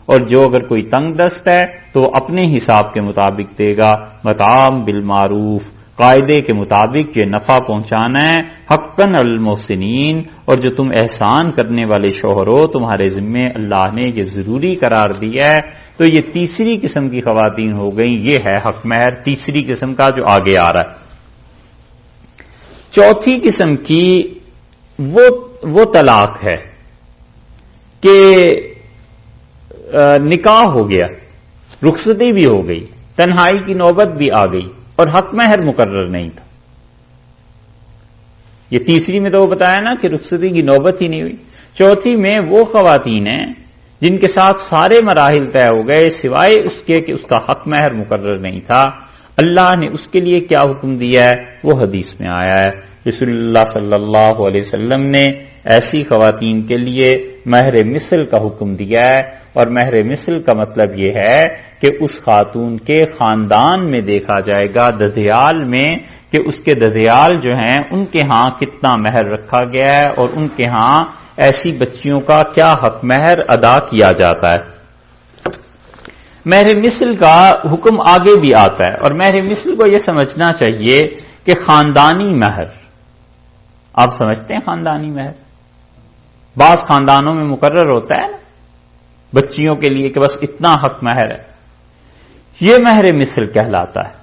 اور جو اگر کوئی تنگ دست ہے تو اپنے حساب کے مطابق دے گا۔ مطعام بالمعروف، قاعدے کے مطابق یہ نفع پہنچانا ہے۔ حقاً المحسنین، اور جو تم احسان کرنے والے شوہر ہو تمہارے ذمے اللہ نے یہ ضروری قرار دیا ہے۔ تو یہ تیسری قسم کی خواتین ہو گئیں، یہ ہے حق مہر، تیسری قسم کا جو آگے آ رہا ہے۔ چوتھی قسم کی وہ طلاق ہے کہ نکاح ہو گیا، رخصتی بھی ہو گئی، تنہائی کی نوبت بھی آ گئی اور حق مہر مقرر نہیں تھا۔ یہ تیسری میں تو وہ بتایا نا کہ رخصتی کی نوبت ہی نہیں ہوئی۔ چوتھی میں وہ خواتین ہیں جن کے ساتھ سارے مراحل طے ہو گئے سوائے اس کے کہ اس کا حق مہر مقرر نہیں تھا۔ اللہ نے اس کے لیے کیا حکم دیا ہے وہ حدیث میں آیا ہے۔ رسول اللہ صلی اللہ علیہ وسلم نے ایسی خواتین کے لیے مہر مثل کا حکم دیا ہے، اور مہر مثل کا مطلب یہ ہے کہ اس خاتون کے خاندان میں دیکھا جائے گا، ددھیال میں، کہ اس کے ددھیال جو ہیں ان کے ہاں کتنا مہر رکھا گیا ہے اور ان کے ہاں ایسی بچیوں کا کیا حق مہر ادا کیا جاتا ہے۔ مہر مثل کا حکم آگے بھی آتا ہے، اور مہر مثل کو یہ سمجھنا چاہیے کہ خاندانی مہر، آپ سمجھتے ہیں خاندانی مہر بعض خاندانوں میں مقرر ہوتا ہے نا بچیوں کے لیے کہ بس اتنا حق مہر ہے، یہ مہر مثل کہلاتا ہے۔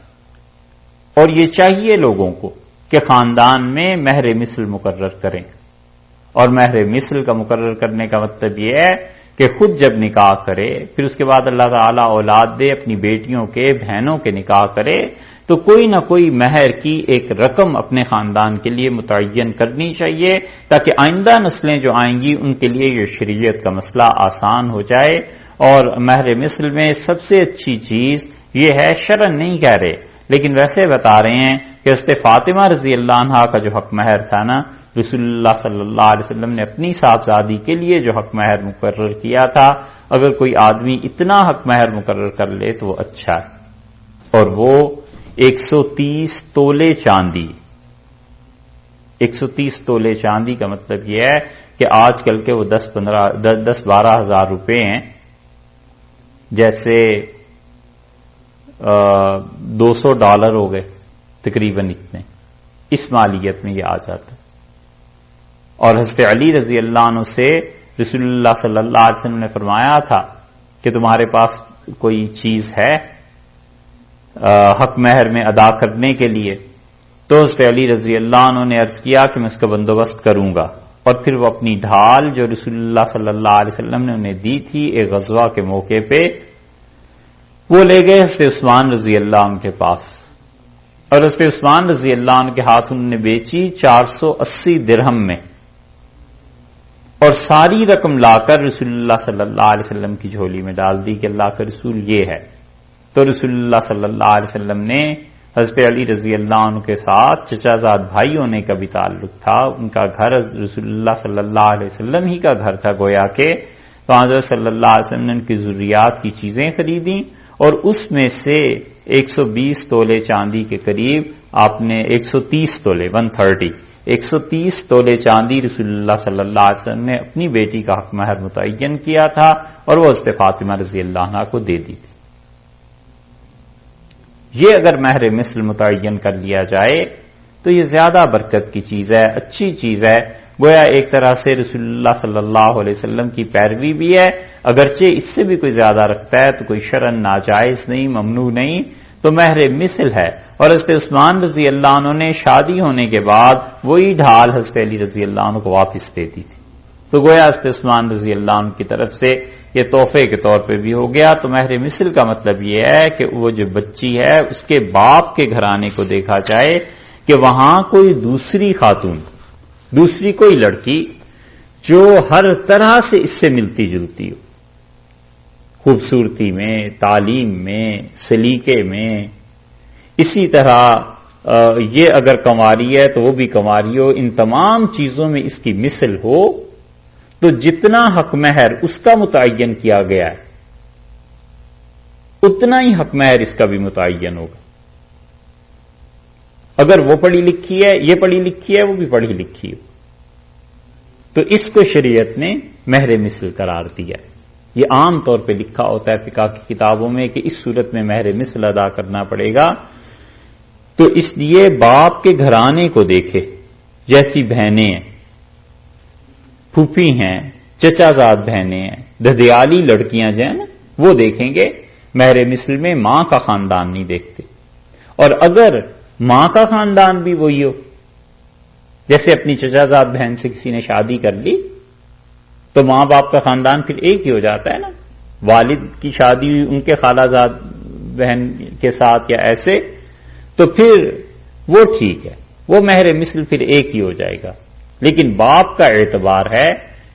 اور یہ چاہیے لوگوں کو کہ خاندان میں مہر مثل مقرر کریں، اور مہر مثل کا مقرر کرنے کا مطلب یہ ہے کہ خود جب نکاح کرے، پھر اس کے بعد اللہ تعالیٰ اولاد دے، اپنی بیٹیوں کے بہنوں کے نکاح کرے، تو کوئی نہ کوئی مہر کی ایک رقم اپنے خاندان کے لیے متعین کرنی چاہیے، تاکہ آئندہ نسلیں جو آئیں گی ان کے لیے یہ شریعت کا مسئلہ آسان ہو جائے۔ اور مہر مثل میں سب سے اچھی چیز یہ ہے، شرعاً نہیں کہہ رہے لیکن ویسے بتا رہے ہیں کہ حضرت فاطمہ رضی اللہ عنہا کا جو حق مہر تھا نا، رسول اللہ صلی اللہ علیہ وسلم نے اپنی صاحبزادی کے لیے جو حق مہر مقرر کیا تھا، اگر کوئی آدمی اتنا حق مہر مقرر کر لے تو وہ اچھا ہے، اور وہ 130 تولے چاندی۔ 130 تولے چاندی کا مطلب یہ ہے کہ آج کل کے وہ 10-12 ہزار روپے ہیں، جیسے $200 ہو گئے تقریباً، اتنے اس مالیت میں یہ آ جاتا ہے۔ اور حضرت علی رضی اللہ عنہ سے رسول اللہ صلی اللہ علیہ وسلم نے فرمایا تھا کہ تمہارے پاس کوئی چیز ہے حق مہر میں ادا کرنے کے لیے، تو حضرت علی رضی اللہ عنہ نے عرض کیا کہ میں اس کا بندوبست کروں گا، اور پھر وہ اپنی ڈھال جو رسول اللہ صلی اللہ علیہ وسلم نے انہیں دی تھی ایک غزوہ کے موقع پہ، وہ لے گئے حضرت عثمان رضی اللہ عنہ کے پاس، اور حضرت عثمان رضی اللہ عنہ کے ہاتھ انہوں نے بیچی 480 درہم میں، اور ساری رقم لا کر رسول اللہ صلی اللہ علیہ وسلم کی جھولی میں ڈال دی کہ اللہ کا رسول یہ ہے۔ تو رسول اللہ صلی اللہ علیہ وسلم نے حضرت علی رضی اللہ عنہ کے ساتھ چچا زاد بھائی ہونے کا بھی تعلق تھا، ان کا گھر رسول اللہ صلی اللہ علیہ وسلم ہی کا گھر تھا گویا کہ، تو حضرت صلی اللہ علیہ وسلم نے ان کی ضروریات کی چیزیں خریدیں، اور اس میں سے 120 تولے چاندی کے قریب آپ نے 130 تولے 130 تولے چاندی رسول اللہ صلی اللہ علیہ وسلم نے اپنی بیٹی کا حق مہر متعین کیا تھا، اور وہ حضرت فاطمہ رضی اللہ عنہا کو دے دی تھی۔ یہ اگر مہر مثل متعین کر لیا جائے تو یہ زیادہ برکت کی چیز ہے، اچھی چیز ہے، گویا ایک طرح سے رسول اللہ صلی اللہ علیہ وسلم کی پیروی بھی ہے، اگرچہ اس سے بھی کوئی زیادہ رکھتا ہے تو کوئی شرعن ناجائز نہیں، ممنوع نہیں، تو مہر مثل ہے۔ اور حضرت عثمان رضی اللہ عنہ نے شادی ہونے کے بعد وہی ڈھال حضرت علی رضی اللہ عنہ کو واپس دے دی تھی، تو گویا حضرت عثمان رضی اللہ عنہ کی طرف سے یہ تحفے کے طور پہ بھی ہو گیا۔ تو مہر مثل کا مطلب یہ ہے کہ وہ جو بچی ہے اس کے باپ کے گھرانے کو دیکھا جائے کہ وہاں کوئی دوسری خاتون، دوسری کوئی لڑکی جو ہر طرح سے اس سے ملتی جلتی ہو، خوبصورتی میں، تعلیم میں، سلیقے میں، اسی طرح یہ اگر کنواری ہے تو وہ بھی کنواری ہو، ان تمام چیزوں میں اس کی مثل ہو، تو جتنا حق مہر اس کا متعین کیا گیا ہے اتنا ہی حق مہر اس کا بھی متعین ہوگا۔ اگر وہ پڑھی لکھی ہے، یہ پڑھی لکھی ہے، وہ بھی پڑھی لکھی ہو، تو اس کو شریعت نے مہر مثل قرار دیا ہے۔ یہ عام طور پہ لکھا ہوتا ہے فقہ کی کتابوں میں کہ اس صورت میں مہر مثل ادا کرنا پڑے گا، تو اس لیے باپ کے گھرانے کو دیکھے، جیسی بہنیں ہیں، پھوپھی ہیں، چچا زاد بہنیں ہیں، دھدیالی لڑکیاں جو ہیں نا، وہ دیکھیں گے۔ مہر مثل میں ماں کا خاندان نہیں دیکھتے، اور اگر ماں کا خاندان بھی وہی ہو، جیسے اپنی چچا زاد بہن سے کسی نے شادی کر لی تو ماں باپ کا خاندان پھر ایک ہی ہو جاتا ہے نا، والد کی شادی ہوئی ان کے خالہ زاد بہن کے ساتھ یا ایسے، تو پھر وہ ٹھیک ہے، وہ مہر مثل پھر ایک ہی ہو جائے گا۔ لیکن باپ کا اعتبار ہے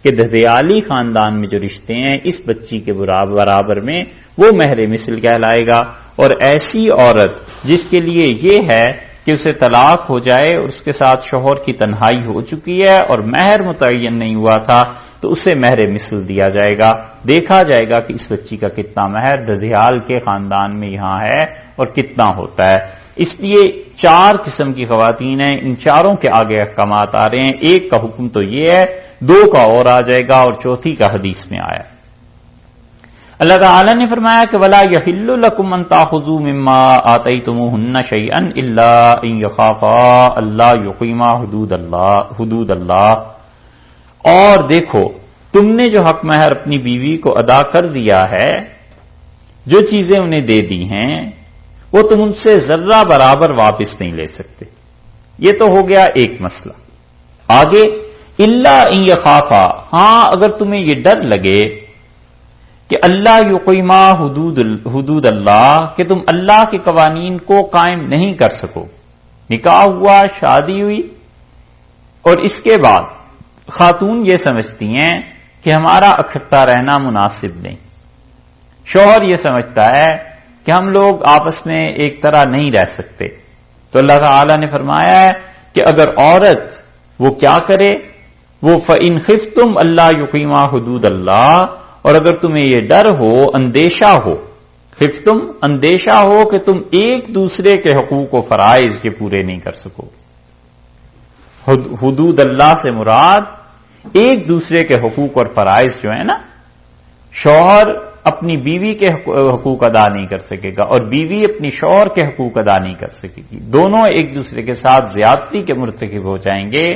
کہ دھدیالی خاندان میں جو رشتے ہیں اس بچی کے برابر میں وہ مہر مثل کہلائے گا۔ اور ایسی عورت جس کے لیے یہ ہے کہ اسے طلاق ہو جائے اور اس کے ساتھ شوہر کی تنہائی ہو چکی ہے اور مہر متعین نہیں ہوا تھا، تو اسے مہر مثل دیا جائے گا، دیکھا جائے گا کہ اس بچی کا کتنا مہر دھدیال کے خاندان میں یہاں ہے اور کتنا ہوتا ہے۔ اس لیے 4 قسم کی خواتین ہیں، ان چاروں کے آگے احکامات آ رہے ہیں۔ ایک کا حکم تو یہ ہے، 2 کا اور آ جائے گا، اور چوتھی کا حدیث میں آیا۔ اللہ تعالی نے فرمایا کہ وَلَا يَحِلُّ لَكُمْ أَن تَأْخُذُوا مِمَّا آتَيْتُمُوهُنَّ شَيْئًا إِلَّا أَن يَخَافَا أَلَّا يُقِيمَا حدود اللہ۔ اور دیکھو، تم نے جو حق مہر اپنی بیوی کو ادا کر دیا ہے، جو چیزیں انہیں دے دی ہیں، وہ تم ان سے ذرہ برابر واپس نہیں لے سکتے۔ یہ تو ہو گیا ایک مسئلہ۔ آگے الا ان یخافا، ہاں اگر تمہیں یہ ڈر لگے کہ اللہ یقیما حدود اللہ، کہ تم اللہ کے قوانین کو قائم نہیں کر سکو، نکاح ہوا، شادی ہوئی، اور اس کے بعد خاتون یہ سمجھتی ہیں کہ ہمارا اکٹھا رہنا مناسب نہیں، شوہر یہ سمجھتا ہے کہ ہم لوگ آپس میں ایک طرح نہیں رہ سکتے، تو اللہ تعالی نے فرمایا ہے کہ اگر عورت وہ کیا کرے، وہ فَإِنْ خِفْتُمْ أَلَّا يُقِيمَا حدود اللہ، اور اگر تمہیں یہ ڈر ہو، اندیشہ ہو، خفتم اندیشہ ہو کہ تم ایک دوسرے کے حقوق و فرائض کے پورے نہیں کر سکو۔ حدود اللہ سے مراد ایک دوسرے کے حقوق اور فرائض جو ہیں نا، شوہر اپنی بیوی کے حقوق ادا نہیں کر سکے گا اور بیوی اپنی شوہر کے حقوق ادا نہیں کر سکے گی، دونوں ایک دوسرے کے ساتھ زیادتی کے مرتکب ہو جائیں گے،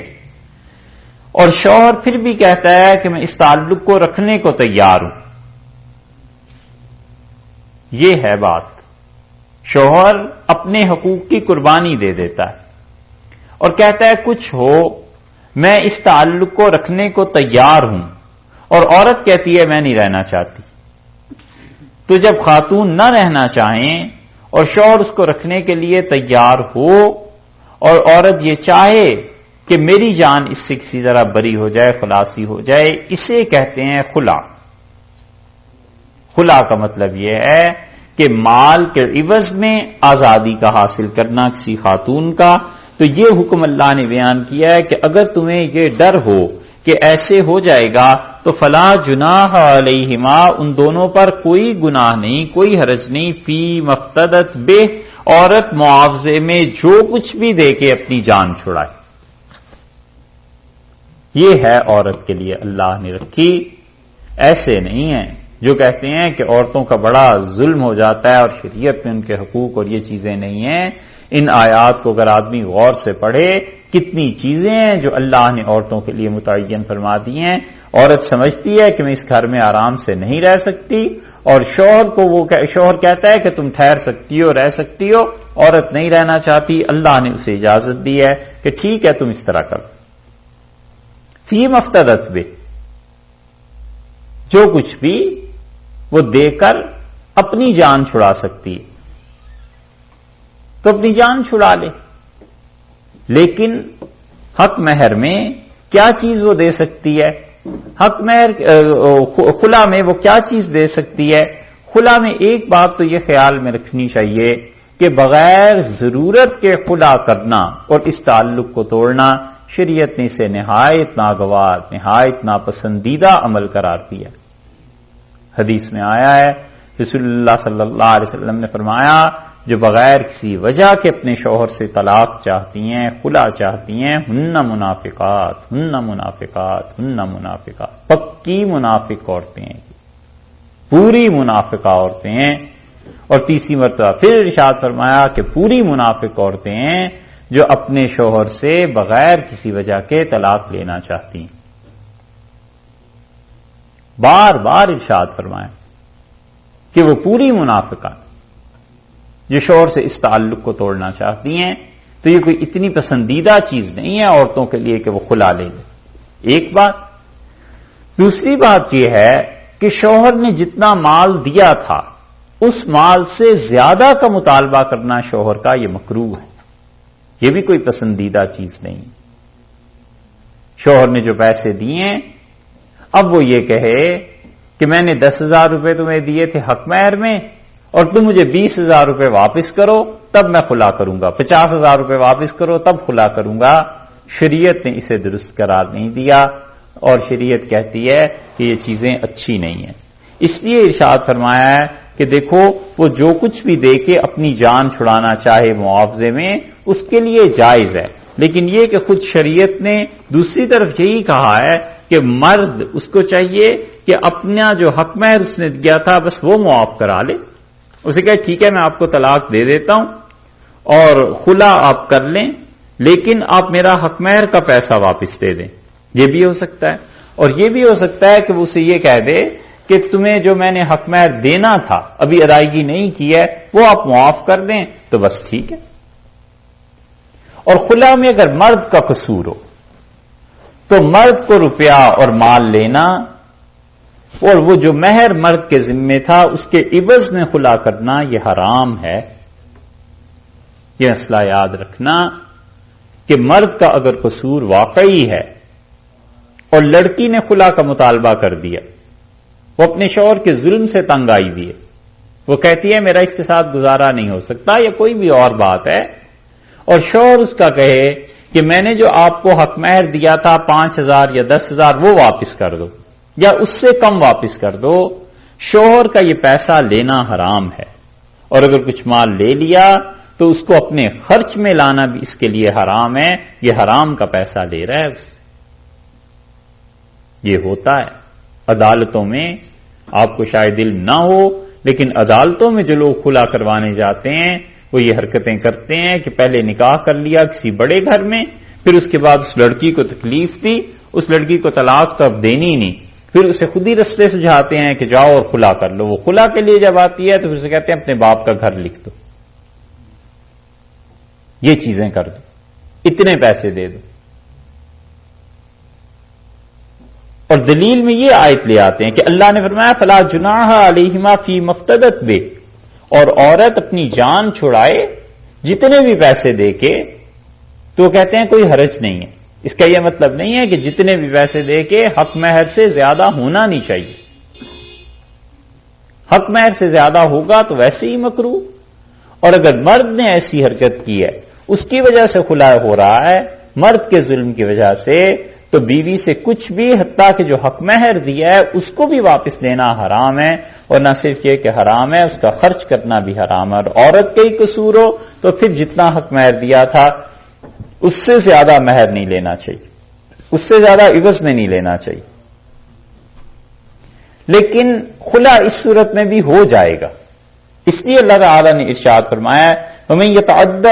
اور شوہر پھر بھی کہتا ہے کہ میں اس تعلق کو رکھنے کو تیار ہوں۔ یہ ہے بات، شوہر اپنے حقوق کی قربانی دے دیتا ہے اور کہتا ہے کچھ ہو میں اس تعلق کو رکھنے کو تیار ہوں، اور عورت کہتی ہے میں نہیں رہنا چاہتی۔ تو جب خاتون نہ رہنا چاہیں اور شوہر اس کو رکھنے کے لیے تیار ہو، اور عورت یہ چاہے کہ میری جان اس سے کسی طرح بری ہو جائے، خلاصی ہو جائے، اسے کہتے ہیں خلا۔ خلا کا مطلب یہ ہے کہ مال کے عوض میں آزادی کا حاصل کرنا کسی خاتون کا۔ تو یہ حکم اللہ نے بیان کیا ہے کہ اگر تمہیں یہ ڈر ہو کہ ایسے ہو جائے گا تو فلا جناح علیہما، ان دونوں پر کوئی گناہ نہیں، کوئی حرج نہیں، فی مفتدت بہ، عورت معاوضے میں جو کچھ بھی دے کے اپنی جان چھڑائے۔ یہ ہے عورت کے لیے اللہ نے رکھی، ایسے نہیں ہیں جو کہتے ہیں کہ عورتوں کا بڑا ظلم ہو جاتا ہے اور شریعت میں ان کے حقوق اور یہ چیزیں نہیں ہیں۔ ان آیات کو اگر آدمی غور سے پڑھے کتنی چیزیں ہیں جو اللہ نے عورتوں کے لیے متعین فرما دی ہیں. عورت سمجھتی ہے کہ میں اس گھر میں آرام سے نہیں رہ سکتی، اور شوہر کہتا ہے کہ تم ٹھہر سکتی ہو، رہ سکتی ہو. عورت نہیں رہنا چاہتی، اللہ نے اسے اجازت دی ہے کہ ٹھیک ہے تم اس طرح کرو. فی مفتدت بے، جو کچھ بھی وہ دے کر اپنی جان چھڑا سکتی ہے تو اپنی جان چھڑا لے. لیکن حق مہر میں کیا چیز وہ دے سکتی ہے؟ حق مہر خلا میں وہ کیا چیز دے سکتی ہے؟ خلا میں ایک بات تو یہ خیال میں رکھنی چاہیے کہ بغیر ضرورت کے خلا کرنا اور اس تعلق کو توڑنا شریعت نے اسے نہایت ناگوار، نہایت ناپسندیدہ عمل قرار دیا. حدیث میں آیا ہے، رسول اللہ صلی اللہ علیہ وسلم نے فرمایا جو بغیر کسی وجہ کے اپنے شوہر سے طلاق چاہتی ہیں، خلا چاہتی ہیں، ہن منافقات، ہن منافقات، ہن منافقات، پکی منافق عورتیں ہیں، پوری منافقہ عورتیں ہیں. اور تیسری مرتبہ پھر ارشاد فرمایا کہ پوری منافق عورتیں ہیں جو اپنے شوہر سے بغیر کسی وجہ کے طلاق لینا چاہتی ہیں. بار بار ارشاد فرمایا کہ وہ پوری منافقہ جو شوہر سے اس تعلق کو توڑنا چاہتی ہیں. تو یہ کوئی اتنی پسندیدہ چیز نہیں ہے عورتوں کے لیے کہ وہ خلا لے لیں. ایک بات. دوسری بات یہ ہے کہ شوہر نے جتنا مال دیا تھا اس مال سے زیادہ کا مطالبہ کرنا شوہر کا یہ مکروہ ہے. یہ بھی کوئی پسندیدہ چیز نہیں. شوہر نے جو پیسے دیے اب وہ یہ کہے کہ میں نے 10,000 روپے تمہیں دیے تھے حق مہر میں اور تم مجھے 20,000 روپے واپس کرو تب میں خلا کروں گا، 50,000 روپے واپس کرو تب خلا کروں گا. شریعت نے اسے درست قرار نہیں دیا اور شریعت کہتی ہے کہ یہ چیزیں اچھی نہیں ہیں. اس لیے ارشاد فرمایا ہے کہ دیکھو وہ جو کچھ بھی دے کے اپنی جان چھڑانا چاہے معاوضے میں اس کے لیے جائز ہے. لیکن یہ کہ خود شریعت نے دوسری طرف یہی کہا ہے کہ مرد اس کو چاہیے کہ اپنا جو حق مہر اس نے دیا تھا بس وہ معاف کرا لے. اسے کہے ٹھیک ہے میں آپ کو طلاق دے دیتا ہوں اور خلا آپ کر لیں لیکن آپ میرا حق مہر کا پیسہ واپس دے دیں. یہ بھی ہو سکتا ہے. اور یہ بھی ہو سکتا ہے کہ وہ اسے یہ کہہ دے کہ تمہیں جو میں نے حق مہر دینا تھا ابھی ادائیگی نہیں کی ہے وہ آپ معاف کر دیں تو بس ٹھیک ہے. اور خلا میں اگر مرد کا قصور ہو تو مرد کو روپیہ اور مال لینا اور وہ جو مہر مرد کے ذمے تھا اس کے عوض میں خلا کرنا یہ حرام ہے. یہ مسئلہ یاد رکھنا کہ مرد کا اگر قصور واقعی ہے اور لڑکی نے خلا کا مطالبہ کر دیا، وہ اپنے شوہر کے ظلم سے تنگ آئی ہوئی ہے، وہ کہتی ہے میرا اس کے ساتھ گزارا نہیں ہو سکتا یا کوئی بھی اور بات ہے، اور شوہر اس کا کہے کہ میں نے جو آپ کو حق مہر دیا تھا 5,000 یا 10,000 وہ واپس کر دو یا اس سے کم واپس کر دو. شوہر کا یہ پیسہ لینا حرام ہے اور اگر کچھ مال لے لیا تو اس کو اپنے خرچ میں لانا بھی اس کے لیے حرام ہے. یہ حرام کا پیسہ لے رہا ہے اس سے. یہ ہوتا ہے عدالتوں میں. آپ کو شاید علم نہ ہو لیکن عدالتوں میں جو لوگ خلا کروانے جاتے ہیں وہ یہ حرکتیں کرتے ہیں کہ پہلے نکاح کر لیا کسی بڑے گھر میں، پھر اس کے بعد اس لڑکی کو تکلیف دی، اس لڑکی کو طلاق تو اب دینی نہیں، پھر اسے خود ہی رستے سجھاتے ہیں کہ جاؤ اور خلا کر لو. وہ خلا کے لیے جب آتی ہے تو پھر اسے کہتے ہیں اپنے باپ کا گھر لکھ دو، یہ چیزیں کر دو، اتنے پیسے دے دو. اور دلیل میں یہ آیت لے آتے ہیں کہ اللہ نے فرمایا فلا جناح علیہما فی مفتدت بے، اور عورت اپنی جان چھڑائے جتنے بھی پیسے دے کے تو کہتے ہیں کوئی حرج نہیں ہے. اس کا یہ مطلب نہیں ہے کہ جتنے بھی پیسے دے کے حق مہر سے زیادہ ہونا نہیں چاہیے. حق مہر سے زیادہ ہوگا تو ویسے ہی مکروہ. اور اگر مرد نے ایسی حرکت کی ہے اس کی وجہ سے خلا ہو رہا ہے مرد کے ظلم کی وجہ سے، تو بیوی سے کچھ بھی حتیٰ کہ جو حق مہر دیا ہے اس کو بھی واپس دینا حرام ہے. اور نہ صرف یہ کہ حرام ہے، اس کا خرچ کرنا بھی حرام ہے. اور عورت کا ہی قصور ہو تو پھر جتنا حق مہر دیا تھا اس سے زیادہ مہر نہیں لینا چاہیے، اس سے زیادہ عوض میں نہیں لینا چاہیے. لیکن خلا اس صورت میں بھی ہو جائے گا. اس لیے اللہ تعالی نے ارشاد فرمایا وَمَن يَتَعَدَّ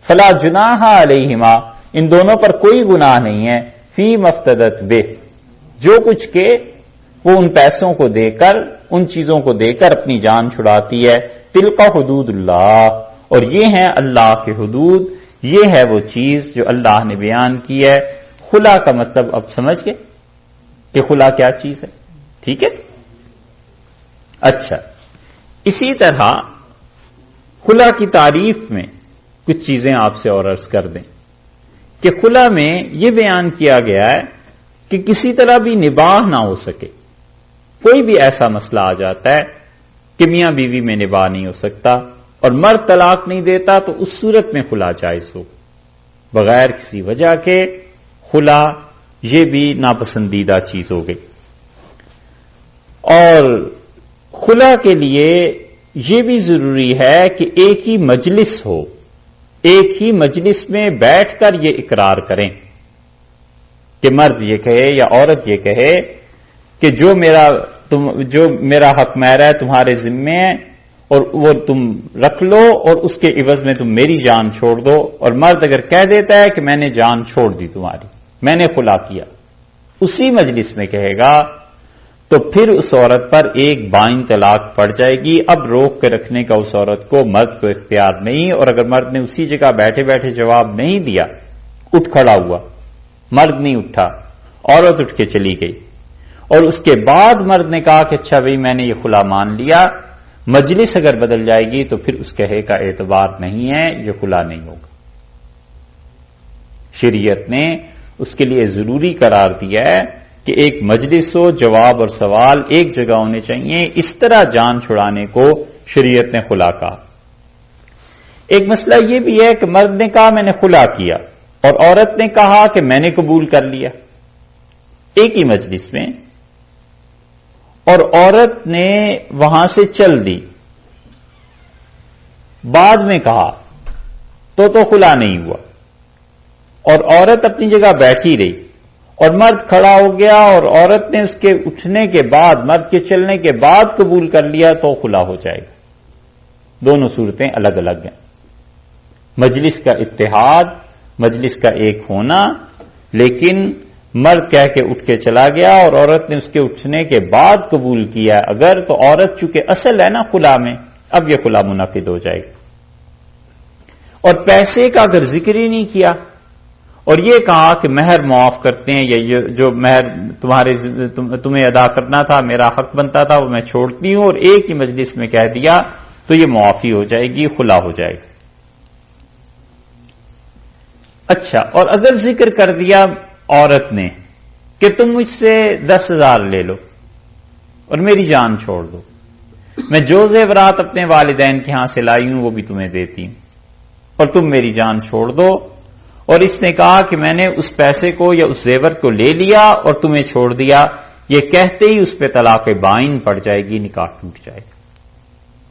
فلا جناح علیہما، ان دونوں پر کوئی گناہ نہیں ہے، فی مفتدت بہ، جو کچھ کہ وہ ان پیسوں کو دے کر، ان چیزوں کو دے کر اپنی جان چھڑاتی ہے، تلک حدود اللہ، اور یہ ہیں اللہ کے حدود، یہ ہے وہ چیز جو اللہ نے بیان کی ہے۔ خلا کا مطلب اب سمجھ گئے کہ خلا کیا چیز ہے، ٹھیک ہے؟ اچھا، اسی طرح خلا کی تعریف میں کچھ چیزیں آپ سے اور عرض کر دیں کہ خلا میں یہ بیان کیا گیا ہے کہ کسی طرح بھی نباہ نہ ہو سکے، کوئی بھی ایسا مسئلہ آ جاتا ہے کہ میاں بیوی میں نباہ نہیں ہو سکتا اور مرد طلاق نہیں دیتا، تو اس صورت میں خلا جائز ہو، بغیر کسی وجہ کے خلا یہ بھی ناپسندیدہ چیز ہو گئی۔ اور خلا کے لیے یہ بھی ضروری ہے کہ ایک ہی مجلس ہو، ایک ہی مجلس میں بیٹھ کر یہ اقرار کریں کہ مرد یہ کہے یا عورت یہ کہے کہ جو میرا حق مہر ہے تمہارے ذمے ہے اور وہ تم رکھ لو، اور اس کے عوض میں تم میری جان چھوڑ دو، اور مرد اگر کہہ دیتا ہے کہ میں نے جان چھوڑ دی تمہاری، میں نے خلا کیا، اسی مجلس میں کہے گا، تو پھر اس عورت پر ایک بائن طلاق پڑ جائے گی۔ اب روک کے رکھنے کا اس عورت کو مرد کو اختیار نہیں، اور اگر مرد نے اسی جگہ بیٹھے بیٹھے جواب نہیں دیا، اٹھ کھڑا ہوا، مرد نہیں اٹھا، عورت اٹھ کے چلی گئی، اور اس کے بعد مرد نے کہا کہ اچھا بھئی میں نے یہ خلا مان لیا، مجلس اگر بدل جائے گی تو پھر اس کہے کا اعتبار نہیں ہے، یہ خلا نہیں ہوگا۔ شریعت نے اس کے لیے ضروری قرار دیا ہے کہ ایک مجلس ہو، جواب اور سوال ایک جگہ ہونے چاہیے، اس طرح جان چھڑانے کو شریعت نے خلا کہا۔ ایک مسئلہ یہ بھی ہے کہ مرد نے کہا میں نے خلا کیا، اور عورت نے کہا کہ میں نے قبول کر لیا، ایک ہی مجلس میں، اور عورت نے وہاں سے چل دی، بعد میں کہا تو خلا نہیں ہوا، اور عورت اپنی جگہ بیٹھی رہی، اور مرد کھڑا ہو گیا اور عورت نے اس کے اٹھنے کے بعد، مرد کے چلنے کے بعد قبول کر لیا، تو خلا ہو جائے گا۔ دونوں صورتیں الگ الگ ہیں، مجلس کا اتحاد، مجلس کا ایک ہونا، لیکن مرد کہہ کے اٹھ کے چلا گیا اور عورت نے اس کے اٹھنے کے بعد قبول کیا اگر، تو عورت چونکہ اصل ہے نا خلا میں، اب یہ خلا منعقد ہو جائے گا۔ اور پیسے کا اگر ذکر ہی نہیں کیا اور یہ کہا کہ مہر معاف کرتے ہیں، یا یہ جو مہر تمہیں ادا کرنا تھا، میرا حق بنتا تھا، وہ میں چھوڑتی ہوں، اور ایک ہی مجلس میں کہہ دیا، تو یہ معافی ہو جائے گی، خلا ہو جائے گا۔ اچھا، اور اگر ذکر کر دیا عورت نے کہ تم مجھ سے 10,000 لے لو اور میری جان چھوڑ دو، میں جو زیورات اپنے والدین کے ہاں سے لائی ہوں وہ بھی تمہیں دیتی ہوں، اور تم میری جان چھوڑ دو، اور اس نے کہا کہ میں نے اس پیسے کو یا اس زیور کو لے لیا اور تمہیں چھوڑ دیا، یہ کہتے ہی اس پہ طلاق بائن پڑ جائے گی، نکاح ٹوٹ جائے گا،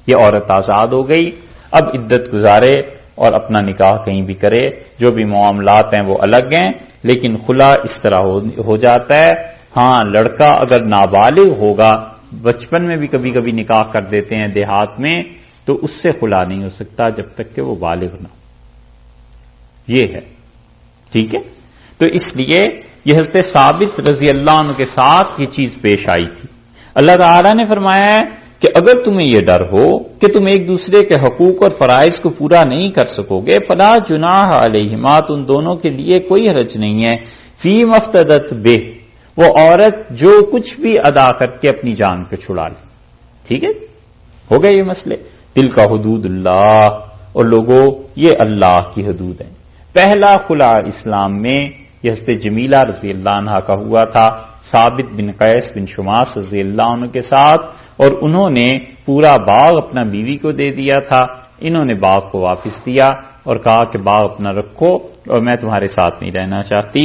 یہ عورت آزاد ہو گئی، اب عدت گزارے اور اپنا نکاح کہیں بھی کرے، جو بھی معاملات ہیں وہ الگ ہیں، لیکن خلا اس طرح ہو جاتا ہے۔ ہاں، لڑکا اگر نابالغ ہوگا، بچپن میں بھی کبھی کبھی نکاح کر دیتے ہیں دیہات میں، تو اس سے خلا نہیں ہو سکتا جب تک کہ وہ بالغ نہ ہو، یہ ہے، ٹھیک ہے؟ تو اس لیے یہ حضرت ثابت رضی اللہ عنہ کے ساتھ یہ چیز پیش آئی تھی۔ اللہ تعالیٰ نے فرمایا ہے کہ اگر تمہیں یہ ڈر ہو کہ تم ایک دوسرے کے حقوق اور فرائض کو پورا نہیں کر سکو گے، فلا جناح علیہما، ان دونوں کے لیے کوئی حرج نہیں ہے، فی مفتدت بہ، وہ عورت جو کچھ بھی ادا کر کے اپنی جان کو چھڑا لے، ٹھیک ہے؟ ہو گئے یہ مسئلے۔ تلک حدود اللہ، اور لوگوں یہ اللہ کی حدود ہیں۔ پہلا خلا اسلام میں یہ حضرت جمیلہ رضی اللہ عنہ کا ہوا تھا، ثابت بن قیس بن شماس رضی اللہ عنہ کے ساتھ، اور انہوں نے پورا باغ اپنا بیوی کو دے دیا تھا، انہوں نے باغ کو واپس دیا اور کہا کہ باغ اپنا رکھو اور میں تمہارے ساتھ نہیں رہنا چاہتی۔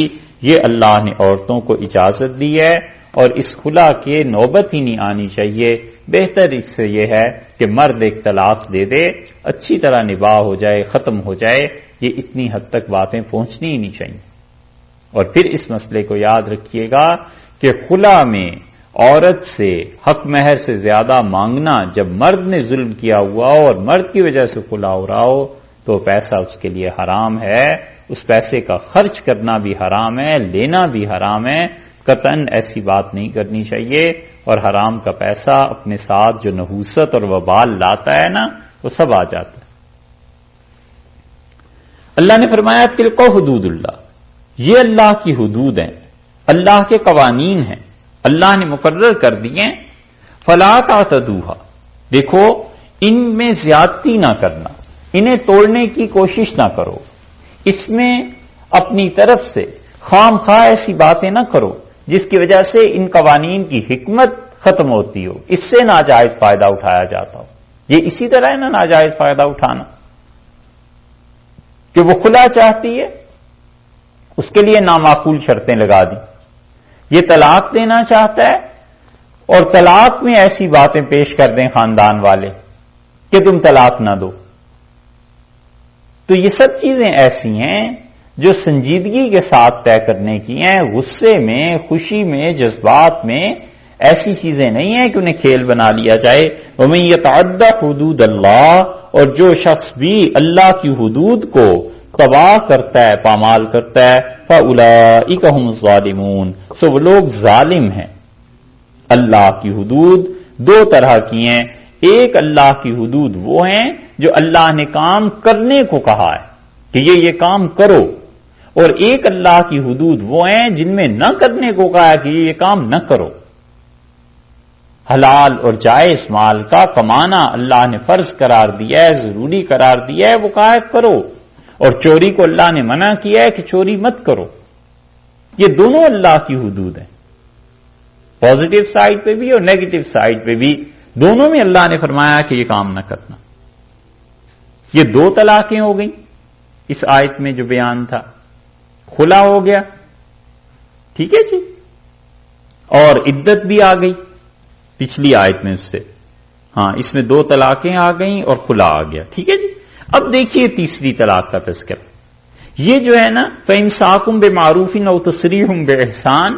یہ اللہ نے عورتوں کو اجازت دی ہے، اور اس خلا کے نوبت ہی نہیں آنی چاہیے، بہتر اس سے یہ ہے کہ مرد ایک طلاق دے دے، اچھی طرح نباہ ہو جائے، ختم ہو جائے، یہ اتنی حد تک باتیں پہنچنی ہی نہیں چاہیے۔ اور پھر اس مسئلے کو یاد رکھیے گا کہ خلا میں عورت سے حق مہر سے زیادہ مانگنا، جب مرد نے ظلم کیا ہوا ہو اور مرد کی وجہ سے خلا ہو رہا ہو، تو پیسہ اس کے لیے حرام ہے، اس پیسے کا خرچ کرنا بھی حرام ہے، لینا بھی حرام ہے، قطعاً ایسی بات نہیں کرنی چاہیے، اور حرام کا پیسہ اپنے ساتھ جو نحوست اور وبال لاتا ہے نا وہ سب آ جاتا ہے۔ اللہ نے فرمایا تلک حدود اللہ، یہ اللہ کی حدود ہیں، اللہ کے قوانین ہیں، اللہ نے مقرر کر دیے، فلا تعتدوها، دیکھو ان میں زیادتی نہ کرنا، انہیں توڑنے کی کوشش نہ کرو، اس میں اپنی طرف سے خام خواہ ایسی باتیں نہ کرو جس کی وجہ سے ان قوانین کی حکمت ختم ہوتی ہو، اس سے ناجائز فائدہ اٹھایا جاتا ہو۔ یہ اسی طرح ہے نا ناجائز فائدہ اٹھانا، کہ وہ خلا چاہتی ہے، اس کے لیے نامعقول شرطیں لگا دی، یہ طلاق دینا چاہتا ہے اور طلاق میں ایسی باتیں پیش کر دیں خاندان والے کہ تم طلاق نہ دو۔ تو یہ سب چیزیں ایسی ہیں جو سنجیدگی کے ساتھ طے کرنے کی ہیں، غصے میں، خوشی میں، جذبات میں ایسی چیزیں نہیں ہیں کہ انہیں کھیل بنا لیا جائے۔ وَمَن يَتَعَدَّ حُدُودَ اللَّهِ، اور جو شخص بھی اللہ کی حدود کو تباہ کرتا ہے، پامال کرتا ہے، فَأُولَئِكَ هُمُ الظَّالِمُونَ، سو وہ لوگ ظالم ہیں۔ اللہ کی حدود دو طرح کی ہیں، ایک اللہ کی حدود وہ ہیں جو اللہ نے کام کرنے کو کہا ہے کہ یہ کام کرو، اور ایک اللہ کی حدود وہ ہیں جن میں نہ کرنے کو کہا ہے کہ یہ کام نہ کرو۔ حلال اور جائز مال کا کمانا اللہ نے فرض قرار دیا ہے، ضروری قرار دیا ہے، وہ کہا ہے کرو، اور چوری کو اللہ نے منع کیا ہے کہ چوری مت کرو۔ یہ دونوں اللہ کی حدود ہیں، پازیٹو سائڈ پہ بھی اور نیگیٹو سائڈ پہ بھی، دونوں میں اللہ نے فرمایا کہ یہ کام نہ کرنا۔ یہ دو طلاقیں ہو گئیں اس آیت میں جو بیان تھا، خلا ہو گیا، ٹھیک ہے جی، اور عدت بھی آ گئی پچھلی آیت میں اس سے، ہاں اس میں دو طلاقیں آ گئیں اور خلا آ گیا، ٹھیک ہے جی۔ اب دیکھیے تیسری طلاق کا تذکرہ، یہ جو ہے نا فَإِمْسَاكٌ بِمَعْرُوفٍ أَوْ تَسْرِيحٌ بِإِحْسَانٍ،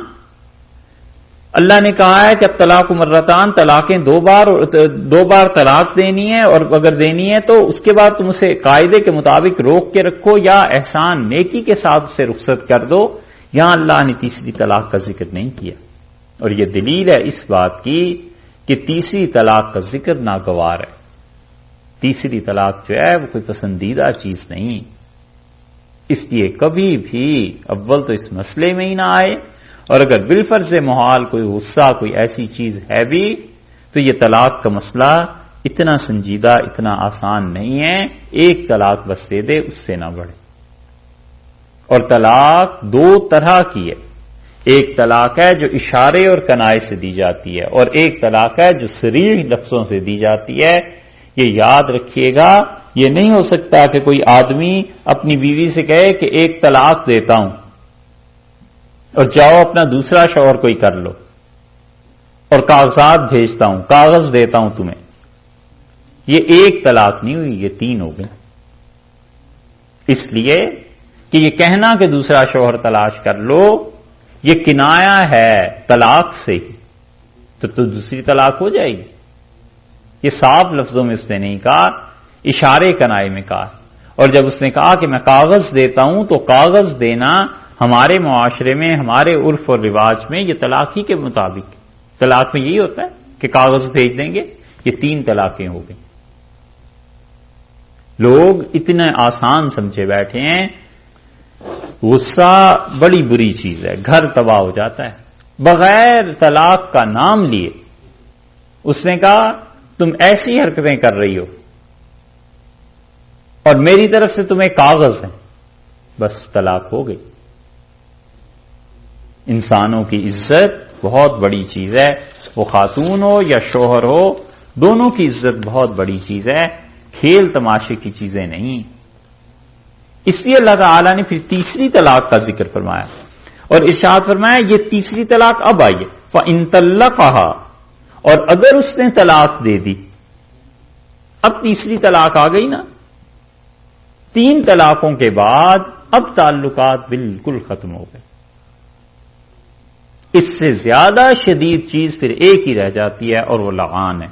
اللہ نے کہا ہے کہ اب طلاق مرتان، طلاقیں دو بار طلاق دینی ہے، اور اگر دینی ہے تو اس کے بعد تم اسے قاعدے کے مطابق روک کے رکھو یا احسان نیکی کے ساتھ اسے رخصت کر دو۔ یہاں اللہ نے تیسری طلاق کا ذکر نہیں کیا، اور یہ دلیل ہے اس بات کی کہ تیسری طلاق کا ذکر ناگوار ہے۔ تیسری طلاق جو ہے وہ کوئی پسندیدہ چیز نہیں، اس لیے کبھی بھی اول تو اس مسئلے میں ہی نہ آئے، اور اگر بالفرض محال کوئی غصہ کوئی ایسی چیز ہے بھی تو یہ طلاق کا مسئلہ اتنا سنجیدہ اتنا آسان نہیں ہے، ایک طلاق بس دے دے، اس سے نہ بڑھے۔ اور طلاق دو طرح کی ہے، ایک طلاق ہے جو اشارے اور کنائے سے دی جاتی ہے، اور ایک طلاق ہے جو صریح لفظوں سے دی جاتی ہے۔ یہ یاد رکھیے گا، یہ نہیں ہو سکتا کہ کوئی آدمی اپنی بیوی سے کہے کہ ایک طلاق دیتا ہوں اور جاؤ اپنا دوسرا شوہر کوئی کر لو، اور کاغذات بھیجتا ہوں، کاغذ دیتا ہوں تمہیں۔ یہ ایک طلاق نہیں ہوئی، یہ تین ہو گئی، اس لیے کہ یہ کہنا کہ دوسرا شوہر تلاش کر لو یہ کنایا ہے طلاق سے ہی، تو دوسری طلاق ہو جائے گی۔ یہ صاف لفظوں میں اس نے نہیں کہا، اشارے کنائے میں کہا، اور جب اس نے کہا کہ میں کاغذ دیتا ہوں تو کاغذ دینا ہمارے معاشرے میں، ہمارے عرف اور رواج میں یہ طلاق ہی کے مطابق، طلاق میں یہی ہوتا ہے کہ کاغذ بھیج دیں گے۔ یہ تین طلاقیں ہو گئیں۔ لوگ اتنے آسان سمجھے بیٹھے ہیں، غصہ بڑی بری چیز ہے، گھر تباہ ہو جاتا ہے بغیر طلاق کا نام لیے۔ اس نے کہا تم ایسی حرکتیں کر رہی ہو اور میری طرف سے تمہیں کاغذ ہیں، بس طلاق ہو گئی۔ انسانوں کی عزت بہت بڑی چیز ہے، وہ خاتون ہو یا شوہر ہو، دونوں کی عزت بہت بڑی چیز ہے، کھیل تماشے کی چیزیں نہیں۔ اس لیے اللہ تعالی نے پھر تیسری طلاق کا ذکر فرمایا اور ارشاد فرمایا یہ تیسری طلاق اب آئی ہے، فَإِن طَلَّقَهَا، اور اگر اس نے طلاق دے دی، اب تیسری طلاق آ گئی نا، تین طلاقوں کے بعد اب تعلقات بالکل ختم ہو گئے۔ اس سے زیادہ شدید چیز پھر ایک ہی رہ جاتی ہے اور وہ لعان ہے،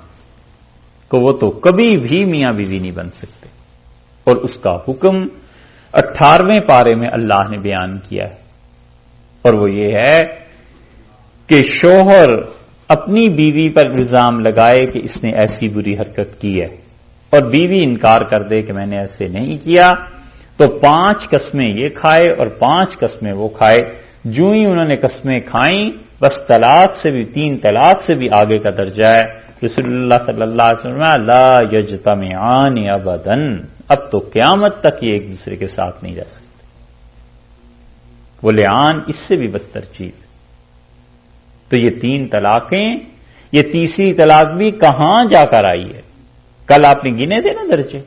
کہ وہ تو کبھی بھی میاں بیوی نہیں بن سکتے، اور اس کا حکم 18ویں پارے میں اللہ نے بیان کیا ہے، اور وہ یہ ہے کہ شوہر اپنی بیوی پر الزام لگائے کہ اس نے ایسی بری حرکت کی ہے، اور بیوی انکار کر دے کہ میں نے ایسے نہیں کیا، تو 5 قسمیں یہ کھائے اور 5 قسمیں وہ کھائے۔ جو ہی انہوں نے قسمیں کھائیں بس طلاق سے بھی 3 طلاق سے بھی آگے کا درجہ ہے۔ رسول اللہ صلی اللہ علیہ وسلم لا یجتمعان ابدا، اب تو قیامت تک یہ ایک دوسرے کے ساتھ نہیں رہ سکتے۔ وہ لعان اس سے بھی بدتر چیز ہے۔ تو یہ 3 طلاقیں، یہ تیسری طلاق بھی کہاں جا کر آئی ہے؟ کل آپ نے گنے تھے نا درجے،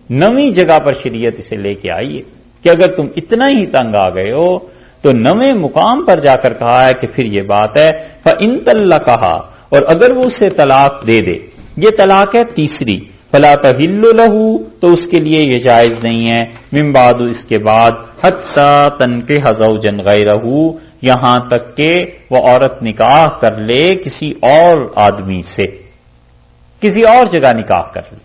9ویں جگہ پر شریعت اسے لے کے آئی ہے کہ اگر تم اتنا ہی تنگ آ گئے ہو تو 9ویں مقام پر جا کر کہا ہے کہ پھر یہ بات ہے فَإِن طَلَّقَهَا، اور اگر وہ اسے طلاق دے دے، یہ طلاق ہے تیسری، فَلَا تَحِلُّ لَهُ، تو اس کے لیے یہ جائز نہیں ہے، من بعد، اس کے بعد، حَتَّى تَنكِحَ زَوْجًا غَيْرَهُ، یہاں تک کہ وہ عورت نکاح کر لے کسی اور آدمی سے، کسی اور جگہ نکاح کر لے۔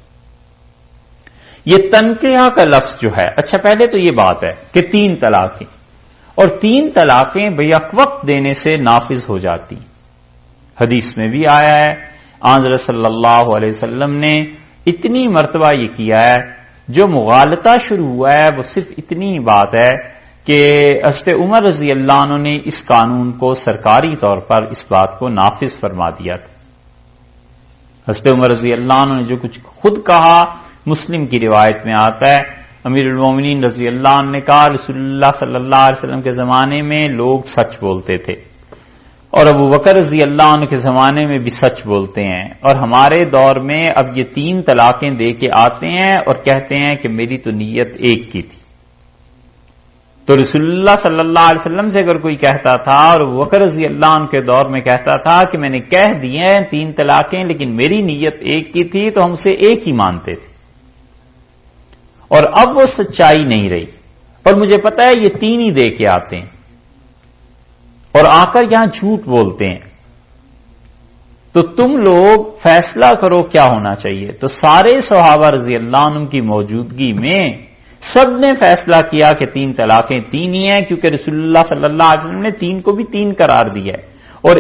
یہ تنکیہ کا لفظ جو ہے، اچھا پہلے تو یہ بات ہے کہ 3 طلاقیں، اور 3 طلاقیں بیک وقت دینے سے نافذ ہو جاتی، حدیث میں بھی آیا ہے، آنظر صلی اللہ علیہ وسلم نے اتنی مرتبہ یہ کیا ہے، جو مغالطہ شروع ہوا ہے وہ صرف اتنی بات ہے کہ حضرت عمر رضی اللہ عنہ نے اس قانون کو سرکاری طور پر اس بات کو نافذ فرما دیا تھا۔ حضرت عمر رضی اللہ عنہ نے جو کچھ خود کہا، مسلم کی روایت میں آتا ہے، امیر المومنین رضی اللہ عنہ نے کہا رسول اللہ صلی اللہ علیہ وسلم کے زمانے میں لوگ سچ بولتے تھے، اور ابو بکر رضی اللہ عنہ کے زمانے میں بھی سچ بولتے ہیں، اور ہمارے دور میں اب یہ 3 طلاقیں دے کے آتے ہیں اور کہتے ہیں کہ میری تو نیت ایک کی تھی۔ تو رسول اللہ صلی اللہ علیہ وسلم سے اگر کوئی کہتا تھا، اور ابو بکر رضی اللہ عنہ کے دور میں کہتا تھا کہ میں نے کہہ دی ہیں 3 طلاقیں لیکن میری نیت ایک کی تھی، تو ہم اسے ایک ہی مانتے تھے، اور اب وہ سچائی نہیں رہی، اور مجھے پتا ہے یہ 3 ہی دے کے آتے ہیں اور آ کر یہاں جھوٹ بولتے ہیں۔ تو تم لوگ فیصلہ کرو کیا ہونا چاہیے۔ تو سارے صحابہ رضی اللہ عنہ کی موجودگی میں سب نے فیصلہ کیا کہ 3 طلاقیں 3 ہی ہیں، کیونکہ رسول اللہ صلی اللہ علیہ وسلم نے 3 کو بھی 3 قرار دیا ہے، اور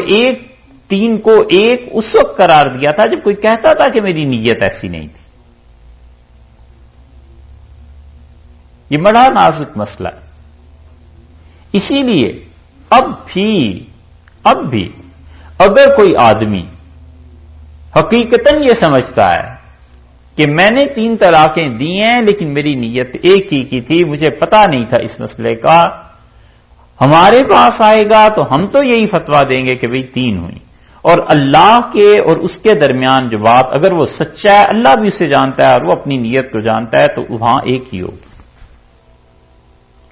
3 کو 1 اس وقت قرار دیا تھا جب کوئی کہتا تھا کہ میری نیت ایسی نہیں تھی۔ یہ بڑا نازک مسئلہ ہے، اسی لیے اب بھی اگر کوئی آدمی حقیقتاً یہ سمجھتا ہے کہ میں نے 3 طلاقیں دی ہیں لیکن میری نیت ایک ہی کی تھی، مجھے پتا نہیں تھا اس مسئلے کا، ہمارے پاس آئے گا تو ہم تو یہی فتویٰ دیں گے کہ بھئی 3 ہوئی، اور اللہ کے اور اس کے درمیان جو بات اگر وہ سچا ہے، اللہ بھی اسے جانتا ہے اور وہ اپنی نیت کو جانتا ہے، تو وہاں ایک ہی ہوگی۔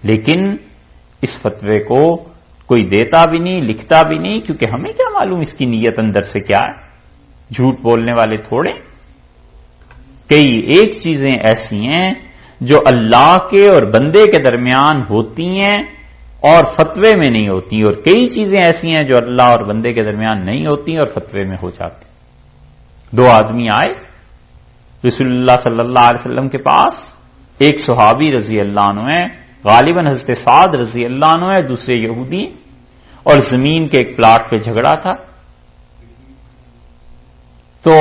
لیکن اس فتوے کو کوئی دیتا بھی نہیں، لکھتا بھی نہیں، کیونکہ ہمیں کیا معلوم اس کی نیت اندر سے کیا ہے، جھوٹ بولنے والے تھوڑے۔ کئی ایک چیزیں ایسی ہیں جو اللہ کے اور بندے کے درمیان ہوتی ہیں اور فتوے میں نہیں ہوتی، اور کئی چیزیں ایسی ہیں جو اللہ اور بندے کے درمیان نہیں ہوتی اور فتوے میں ہو جاتی۔ 2 آدمی آئے رسول اللہ صلی اللہ علیہ وسلم کے پاس، ایک صحابی رضی اللہ عنہ ہے، غالباً حضرت سعد رضی اللہ عنہ ہے، دوسرے یہودی، اور زمین کے ایک پلاٹ پہ جھگڑا تھا۔ تو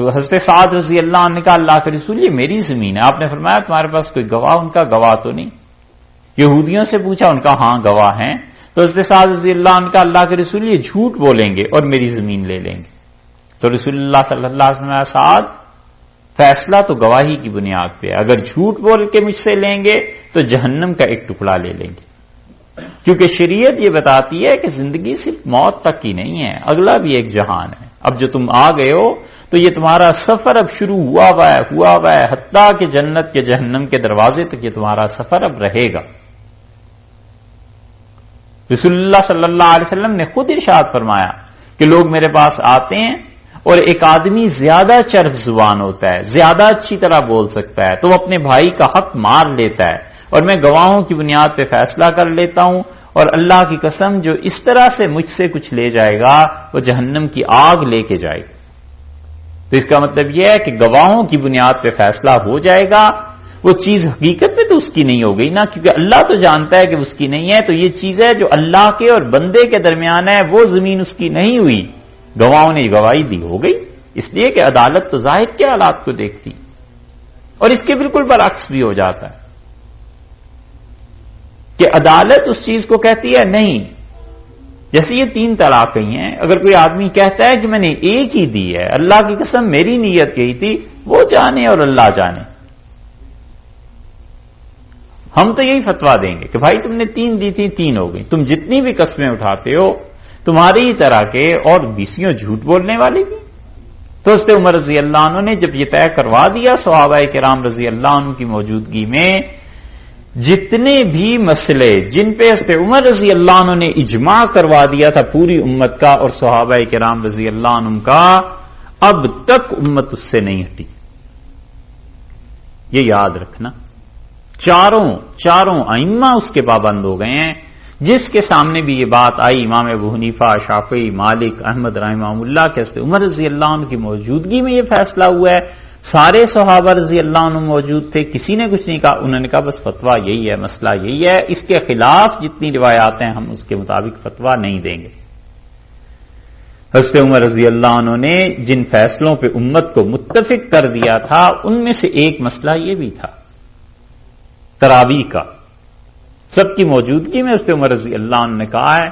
حضرت سعد رضی اللہ عنہ نے کہا اللہ کے رسول یہ میری زمین ہے۔ آپ نے فرمایا تمہارے پاس کوئی گواہ؟ ان کا گواہ تو نہیں۔ یہودیوں سے پوچھا، ان کا ہاں گواہ ہیں۔ تو حضرت سعد رضی اللہ عنہ کا اللہ کے رسول یہ جھوٹ بولیں گے اور میری زمین لے لیں گے۔ تو رسول اللہ صلی اللہ علیہ وسلم سعد فیصلہ تو گواہی کی بنیاد پہ ہے، اگر جھوٹ بول کے مجھ سے لیں گے تو جہنم کا ایک ٹکڑا لے لیں گے، کیونکہ شریعت یہ بتاتی ہے کہ زندگی صرف موت تک کی نہیں ہے، اگلا بھی ایک جہان ہے۔ اب جو تم آ گئے ہو تو یہ تمہارا سفر اب شروع ہوا ہوا ہے، حتیٰ کہ جنت کے جہنم کے دروازے تک یہ تمہارا سفر اب رہے گا۔ رسول اللہ صلی اللہ علیہ وسلم نے خود ارشاد فرمایا کہ لوگ میرے پاس آتے ہیں اور ایک آدمی زیادہ چرب زبان ہوتا ہے، زیادہ اچھی طرح بول سکتا ہے، تو وہ اپنے بھائی کا حق مار لیتا ہے، اور میں گواہوں کی بنیاد پہ فیصلہ کر لیتا ہوں، اور اللہ کی قسم جو اس طرح سے مجھ سے کچھ لے جائے گا وہ جہنم کی آگ لے کے جائے گا۔ تو اس کا مطلب یہ ہے کہ گواہوں کی بنیاد پہ فیصلہ ہو جائے گا. وہ چیز حقیقت میں تو اس کی نہیں ہو گئی نا، کیونکہ اللہ تو جانتا ہے کہ اس کی نہیں ہے. تو یہ چیز ہے جو اللہ کے اور بندے کے درمیان ہے، وہ زمین اس کی نہیں ہوئی، گواہوں نے گواہی دی، ہو گئی. اس لیے کہ عدالت تو ظاہر کے حالات کو دیکھتی، اور اس کے بالکل برعکس بھی ہو جاتا ہے کہ عدالت اس چیز کو کہتی ہے نہیں. جیسے یہ 3 طلاقیں ہیں، اگر کوئی آدمی کہتا ہے کہ میں نے ایک ہی دی ہے، اللہ کی قسم میری نیت یہی تھی، وہ جانے اور اللہ جانے. ہم تو یہی فتویٰ دیں گے کہ بھائی تم نے 3 دی تھی، 3 ہو گئی. تم جتنی بھی قسمیں اٹھاتے ہو تمہاری ہی طرح کے اور 20 جھوٹ بولنے والے بھی. تو حضرت عمر رضی اللہ عنہ نے جب یہ طے کروا دیا صحابہ کرام رضی اللہ عنہ کی موجودگی میں، جتنے بھی مسئلے جن پہ حضرت عمر رضی اللہ عنہ نے اجماع کروا دیا تھا پوری امت کا اور صحابہ کرام رضی اللہ عنہ کا، اب تک امت اس سے نہیں ہٹی. یہ یاد رکھنا. چاروں ائمہ اس کے پابند ہو گئے ہیں. جس کے سامنے بھی یہ بات آئی، امام ابو حنیفہ، شافعی، مالک، احمد رحمہ اللہ کے حضرت عمر رضی اللہ عنہ کی موجودگی میں یہ فیصلہ ہوا ہے، سارے صحابہ رضی اللہ عنہ موجود تھے، کسی نے کچھ نہیں کہا. انہوں نے کہا بس فتویٰ یہی ہے، مسئلہ یہی ہے، اس کے خلاف جتنی روایات ہیں ہم اس کے مطابق فتویٰ نہیں دیں گے. حضرت عمر رضی اللہ عنہ نے جن فیصلوں پہ امت کو متفق کر دیا تھا ان میں سے ایک مسئلہ یہ بھی تھا تراویح کا. سب کی موجودگی میں حضرت عمر رضی اللہ عنہ نے کہا ہے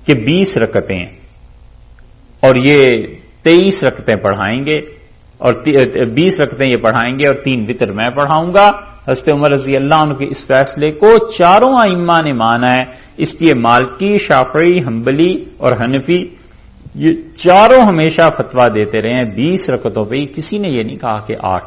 کہ 20 رکعتیں اور یہ 23 رکعتیں پڑھائیں گے، اور 20 رکعتیں یہ پڑھائیں گے اور 3 وتر میں پڑھاؤں گا. حضرت عمر رضی اللہ عنہ کے اس فیصلے کو چاروں ائمہ نے مانا ہے. اس لیے مالکی، شافعی، حنبلی اور حنفی یہ چاروں ہمیشہ فتویٰ دیتے رہے ہیں 20 رکعتوں پہ. کسی نے یہ نہیں کہا کہ 8.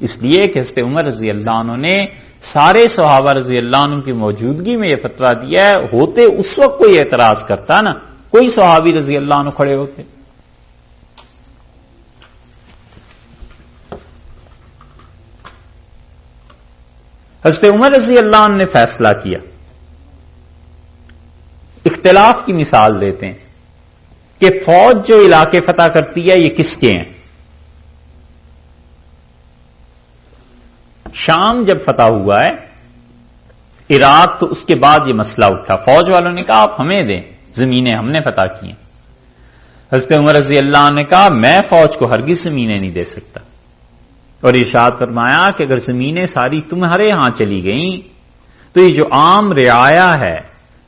اس لیے کہ حضرت عمر رضی اللہ عنہ نے سارے صحابہ رضی اللہ عنہ کی موجودگی میں یہ فتویٰ دیا ہے. ہوتے اس وقت کوئی اعتراض کرتا نا، کوئی صحابی رضی اللہ عنہ کھڑے ہوتے. حضرت عمر رضی اللہ عنہ نے فیصلہ کیا. اختلاف کی مثال دیتے ہیں کہ فوج جو علاقے فتح کرتی ہے یہ کس کے ہیں. شام جب فتح ہوا ہے عراق تو اس کے بعد یہ مسئلہ اٹھا. فوج والوں نے کہا آپ ہمیں دیں، زمینیں ہم نے فتح کی ہیں. حضرت عمر رضی اللہ عنہ نے کہا میں فوج کو ہرگز زمینیں نہیں دے سکتا، اور ارشاد فرمایا کہ اگر زمینیں ساری تمہارے ہاں چلی گئیں تو یہ جو عام رعایا ہے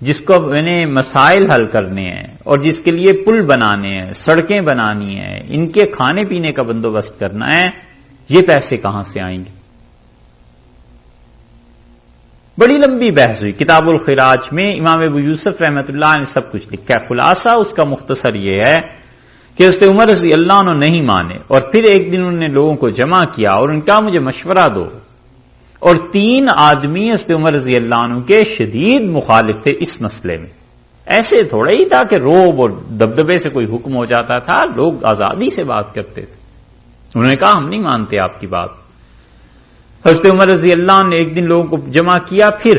جس کو میں نے مسائل حل کرنے ہیں اور جس کے لیے پل بنانے ہیں، سڑکیں بنانی ہیں، ان کے کھانے پینے کا بندوبست کرنا ہے، یہ پیسے کہاں سے آئیں گے. بڑی لمبی بحث ہوئی. کتاب الخراج میں امام ابو یوسف رحمۃ اللہ نے سب کچھ لکھا ہے. خلاصہ اس کا مختصر یہ ہے کہ حضرت عمر رضی اللہ عنہ نہیں مانے، اور پھر ایک دن انہوں نے لوگوں کو جمع کیا اور ان کا مجھے مشورہ دو. اور 3 آدمی حضرت عمر رضی اللہ عنہ کے شدید مخالف تھے اس مسئلے میں. ایسے تھوڑا ہی تھا کہ روب اور دبدبے سے کوئی حکم ہو جاتا تھا، لوگ آزادی سے بات کرتے تھے. انہوں نے کہا ہم نہیں مانتے آپ کی بات. حضرت عمر رضی اللہ عنہ نے ایک دن لوگوں کو جمع کیا، پھر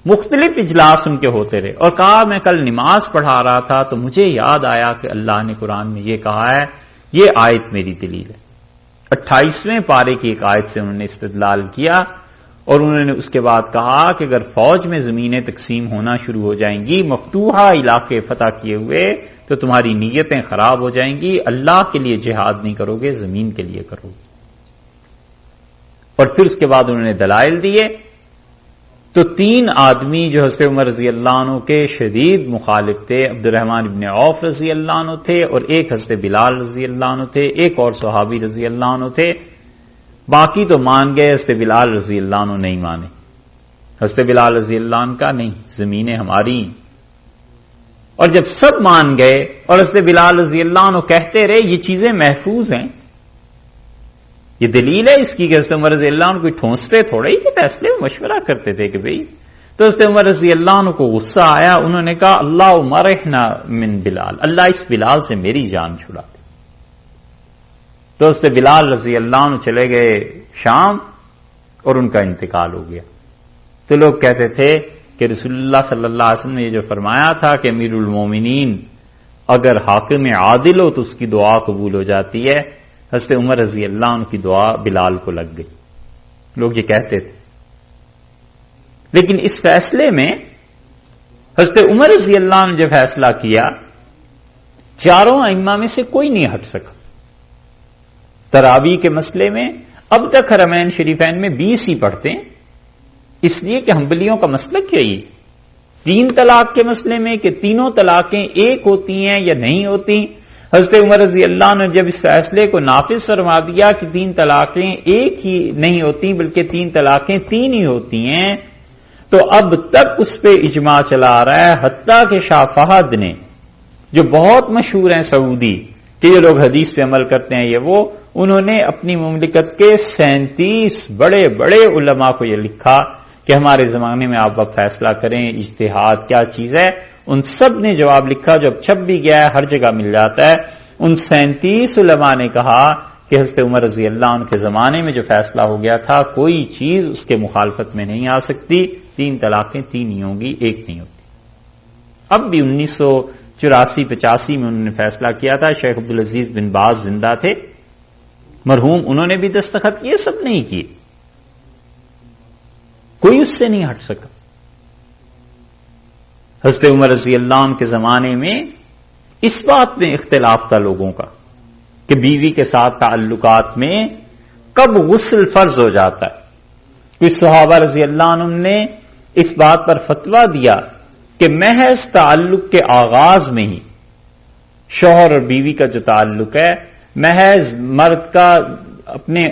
مختلف اجلاس ان کے ہوتے رہے، اور کہا میں کل نماز پڑھا رہا تھا تو مجھے یاد آیا کہ اللہ نے قرآن میں یہ کہا ہے، یہ آیت میری دلیل ہے. 28ویں پارے کی ایک آیت سے انہوں نے استدلال کیا، اور انہوں نے اس کے بعد کہا کہ اگر فوج میں زمینیں تقسیم ہونا شروع ہو جائیں گی، مفتوحہ علاقے فتح کیے ہوئے، تو تمہاری نیتیں خراب ہو جائیں گی. اللہ کے لیے جہاد نہیں کرو گے، زمین کے لیے کرو گے. اور پھر اس کے بعد انہوں نے دلائل دیے. تو 3 آدمی جو حضرت عمر رضی اللہ عنہ کے شدید مخالف تھے، عبد الرحمن ابن عوف رضی اللہ عنہ تھے، اور ایک حضرت بلال رضی اللہ عنہ تھے، ایک اور صحابی رضی اللہ عنہ تھے. باقی تو مان گئے، حضرت بلال رضی اللہ عنہ نہیں مانے. حضرت بلال رضی اللہ عنہ کا نہیں، زمینیں ہماری. اور جب سب مان گئے اور حضرت بلال رضی اللہ عنہ کہتے رہے یہ چیزیں محفوظ ہیں، یہ دلیل ہے اس کی کہ حضرت عمر رضی اللہ عنہ کوئی ٹھونستے تھوڑے ہی کہ فیصلے میں مشورہ کرتے تھے کہ بھئی. تو حضرت عمر رضی اللہ عنہ کو غصہ آیا. انہوں نے کہا اللہ مرحنا من بلال، اللہ اس بلال سے میری جان چھڑا دے. تو حضرت بلال رضی اللہ عنہ چلے گئے شام اور ان کا انتقال ہو گیا. تو لوگ کہتے تھے کہ رسول اللہ صلی اللہ علیہ وسلم نے یہ جو فرمایا تھا کہ امیر المومنین اگر حاکم عادل ہو تو اس کی دعا قبول ہو جاتی ہے. حضرت عمر رضی اللہ عنہ کی دعا بلال کو لگ گئی. لوگ یہ کہتے تھے. لیکن اس فیصلے میں حضرت عمر رضی اللہ عنہ نے جو فیصلہ کیا، چاروں ائمہ میں سے کوئی نہیں ہٹ سکا. تراویح کے مسئلے میں اب تک حرمین شریفین میں 20 ہی پڑھتے ہیں، اس لیے کہ حنبلیوں کا مسلک یہی. 3 طلاق کے مسئلے میں کہ تینوں طلاقیں ایک ہوتی ہیں یا نہیں ہوتی، حضرت عمر رضی اللہ عنہ نے جب اس فیصلے کو نافذ فرما دیا کہ 3 طلاقیں ایک ہی نہیں ہوتی بلکہ 3 طلاقیں 3 ہی ہوتی ہیں، تو اب تک اس پہ اجماع چلا آ رہا ہے. حتیٰ کہ شاہ فہد نے، جو بہت مشہور ہیں سعودی کہ یہ لوگ حدیث پہ عمل کرتے ہیں، انہوں نے اپنی مملکت کے 37 بڑے بڑے علماء کو یہ لکھا کہ ہمارے زمانے میں آپ اب فیصلہ کریں اجتہاد کیا چیز ہے. ان سب نے جواب لکھا جو اب چھپ بھی گیا ہے، ہر جگہ مل جاتا ہے. ان 37 علماء نے کہا کہ حضرت عمر رضی اللہ عنہ کے زمانے میں جو فیصلہ ہو گیا تھا کوئی چیز اس کے مخالفت میں نہیں آ سکتی. 3 طلاقیں 3 ہی ہوں گی، ایک نہیں ہوتی. اب بھی 1984-85 میں انہوں نے فیصلہ کیا تھا. شیخ عبدالعزیز بن باز زندہ تھے مرحوم، انہوں نے بھی دستخط کیے، سب نہیں کیے. کوئی اس سے نہیں ہٹ سکا. حضرت عمر رضی اللہ عنہ کے زمانے میں اس بات میں اختلاف تھا لوگوں کا کہ بیوی کے ساتھ تعلقات میں کب غسل فرض ہو جاتا ہے. کچھ صحابہ رضی اللہ عنہ نے اس بات پر فتویٰ دیا کہ محض تعلق کے آغاز میں ہی شوہر اور بیوی کا جو تعلق ہے، محض مرد کا اپنے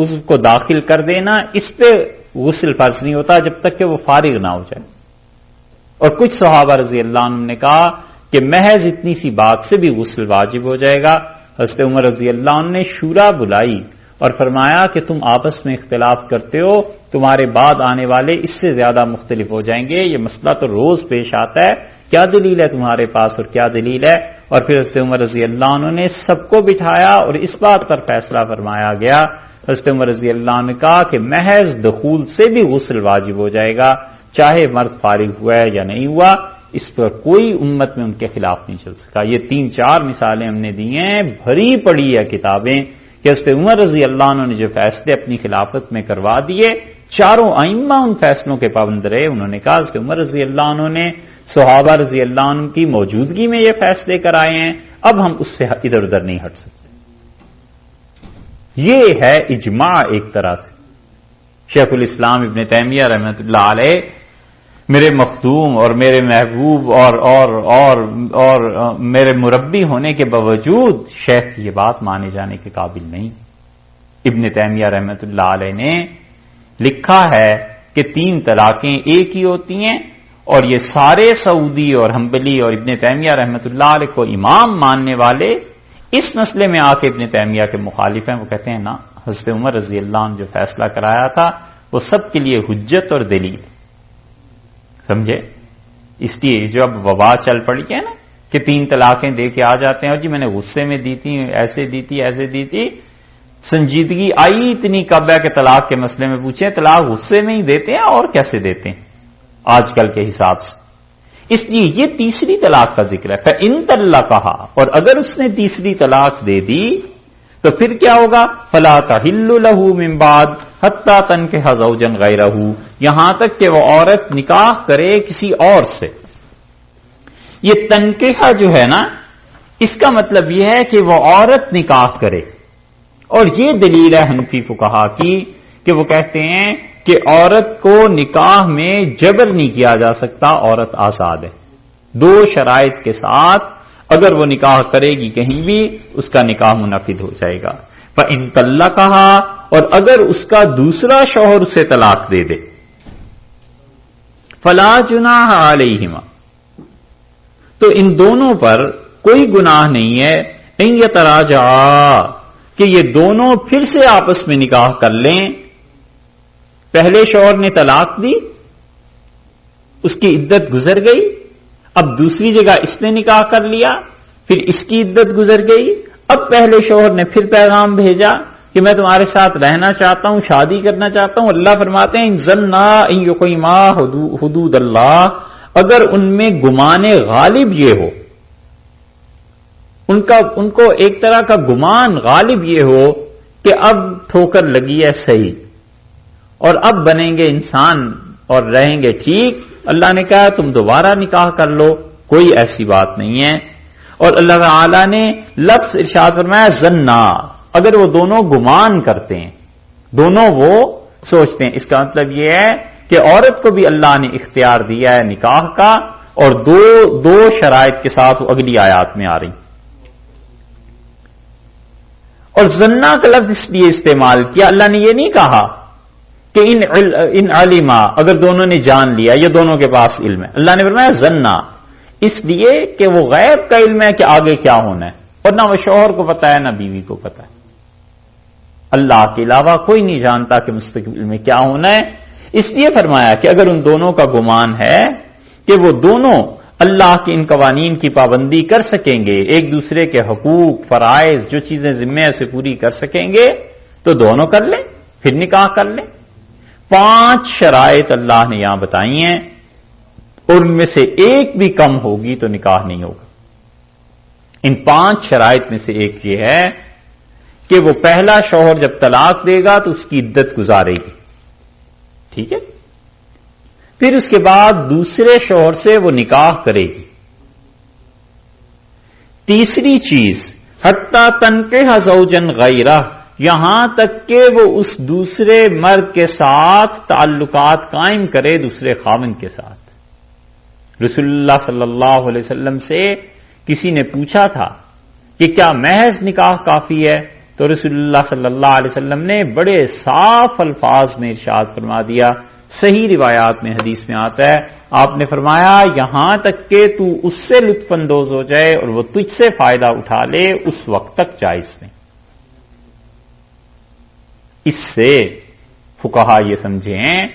عضو کو داخل کر دینا، اس پہ غسل فرض نہیں ہوتا جب تک کہ وہ فارغ نہ ہو جائے. اور کچھ صحابہ رضی اللہ عنہ نے کہا کہ محض اتنی سی بات سے بھی غسل واجب ہو جائے گا. حضرت عمر رضی اللہ عنہ نے شورا بلائی اور فرمایا کہ تم آپس میں اختلاف کرتے ہو، تمہارے بعد آنے والے اس سے زیادہ مختلف ہو جائیں گے. یہ مسئلہ تو روز پیش آتا ہے، کیا دلیل ہے تمہارے پاس اور کیا دلیل ہے؟ اور پھر حضرت عمر رضی اللہ عنہ نے سب کو بٹھایا اور اس بات پر فیصلہ فرمایا گیا. حضرت عمر رضی اللہ عنہ نے کہا کہ محض دخول سے بھی غسل واجب ہو جائے گا، چاہے مرد فارغ ہوا ہے یا نہیں ہوا. اس پر کوئی امت میں ان کے خلاف نہیں چل سکا. یہ 3-4 مثالیں ہم نے دی ہیں، بھری پڑی ہے کتابیں کہ حضرت عمر رضی اللہ عنہ نے جو فیصلے اپنی خلافت میں کروا دیے، چاروں ائمہ ان فیصلوں کے پابند رہے. انہوں نے کہا حضرت عمر رضی اللہ عنہ نے صحابہ رضی اللہ عنہ کی موجودگی میں یہ فیصلے کرائے ہیں، اب ہم اس سے ادھر ادھر نہیں ہٹ سکتے. یہ ہے اجماع ایک طرح سے. شیخ الاسلام ابن تیمیہ رحمۃ اللہ علیہ میرے مخدوم اور میرے محبوب اور میرے مربی ہونے کے باوجود شیخ کی یہ بات مانے جانے کے قابل نہیں. ابن تیمیہ رحمۃ اللہ علیہ نے لکھا ہے کہ 3 طلاقیں ایک ہی ہوتی ہیں، اور یہ سارے سعودی اور حنبلی اور ابن تیمیہ رحمۃ اللہ علیہ کو امام ماننے والے اس مسئلے میں آ کے ابن تیمیہ کے مخالف ہیں. وہ کہتے ہیں نا، حضرت عمر رضی اللہ عنہ جو فیصلہ کرایا تھا وہ سب کے لیے حجت اور دلیل. سمجھے؟ اس لیے جو اب وبا چل پڑی ہے نا کہ 3 طلاقیں دے کے آ جاتے ہیں، اور جی میں نے غصے میں دی تھی، ایسے دی تھی، ایسے دی تھی. سنجیدگی آئی اتنی کب ہے کہ طلاق کے مسئلے میں پوچھیں طلاق غصے میں ہی دیتے ہیں اور کیسے دیتے ہیں آج کل کے حساب سے. اس لیے یہ تیسری طلاق کا ذکر ہے. فَإِن طَلَّقَهَا، اور اگر اس نے تیسری طلاق دے دی تو پھر کیا ہوگا؟ فَلَا تَحِلُّ لَهُ مِن بَعْدُ حَتَّى تَنكِحَ زَوْجًا غَيْرَهُ، یہاں تک کہ وہ عورت نکاح کرے کسی اور سے. یہ تنکیحہ جو ہے نا، اس کا مطلب یہ ہے کہ وہ عورت نکاح کرے. اور یہ دلیل ہے حنفی فقہا کی کہ وہ کہتے ہیں کہ عورت کو نکاح میں جبر نہیں کیا جا سکتا، عورت آزاد ہے. 2 شرائط کے ساتھ اگر وہ نکاح کرے گی کہیں بھی اس کا نکاح منعقد ہو جائے گا. فَإِن طَلَّقَهَا، اور اگر اس کا دوسرا شوہر اسے طلاق دے دے، فَلَا جُنَاحَ عَلَيْهِمَا، تو ان دونوں پر کوئی گناہ نہیں ہے. اِن يَتَرَاجَعَا، کہ یہ دونوں پھر سے آپس میں نکاح کر لیں. پہلے شوہر نے طلاق دی، اس کی عدت گزر گئی، اب دوسری جگہ اس نے نکاح کر لیا، پھر اس کی عدت گزر گئی، اب پہلے شوہر نے پھر پیغام بھیجا کہ میں تمہارے ساتھ رہنا چاہتا ہوں، شادی کرنا چاہتا ہوں. اللہ فرماتے ہیں ان ظنّا ان یقیما حدود اللہ، اگر ان میں گمان غالب یہ ہو ان کو ایک طرح کا گمان غالب یہ ہو کہ اب ٹھوکر لگی ہے صحیح اور اب بنیں گے انسان اور رہیں گے ٹھیک. اللہ نے کہا تم دوبارہ نکاح کر لو، کوئی ایسی بات نہیں ہے. اور اللہ تعالی نے لفظ ارشاد فرمایا ظنا، اگر وہ دونوں گمان کرتے ہیں، دونوں وہ سوچتے ہیں. اس کا مطلب یہ ہے کہ عورت کو بھی اللہ نے اختیار دیا ہے نکاح کا، اور دو شرائط کے ساتھ وہ اگلی آیات میں آ رہی. اور ظنا کا لفظ اس لیے استعمال کیا، اللہ نے یہ نہیں کہا کہ ان علما، اگر دونوں نے جان لیا یا دونوں کے پاس علم ہے. اللہ نے فرمایا ظنا، اس لیے کہ وہ غیب کا علم ہے کہ آگے کیا ہونا ہے، اور نہ وہ شوہر کو پتا ہے نہ بیوی کو پتا ہے. اللہ کے علاوہ کوئی نہیں جانتا کہ مستقبل میں کیا ہونا ہے. اس لیے فرمایا کہ اگر ان دونوں کا گمان ہے کہ وہ دونوں اللہ کے ان قوانین کی پابندی کر سکیں گے، ایک دوسرے کے حقوق فرائض جو چیزیں ذمہ سے پوری کر سکیں گے، تو دونوں کر لیں، پھر نکاح کر لیں. 5 شرائط اللہ نے یہاں بتائی ہیں، اور ان میں سے ایک بھی کم ہوگی تو نکاح نہیں ہوگا. ان 5 شرائط میں سے ایک یہ ہے کہ وہ پہلا شوہر جب طلاق دے گا تو اس کی عدت گزارے گی، ٹھیک ہے، پھر اس کے بعد دوسرے شوہر سے وہ نکاح کرے گی. تیسری چیز حتی تنکح زوجن غیرہ، یہاں تک کہ وہ اس دوسرے مرد کے ساتھ تعلقات قائم کرے دوسرے خاوند کے ساتھ. رسول اللہ صلی اللہ علیہ وسلم سے کسی نے پوچھا تھا کہ کیا محض نکاح کافی ہے، تو رسول اللہ صلی اللہ علیہ وسلم نے بڑے صاف الفاظ میں ارشاد فرما دیا. صحیح روایات میں حدیث میں آتا ہے، آپ نے فرمایا یہاں تک کہ تو اس سے لطف اندوز ہو جائے اور وہ تجھ سے فائدہ اٹھا لے، اس وقت تک جائز نہیں. اس سے فقہا یہ سمجھے ہیں،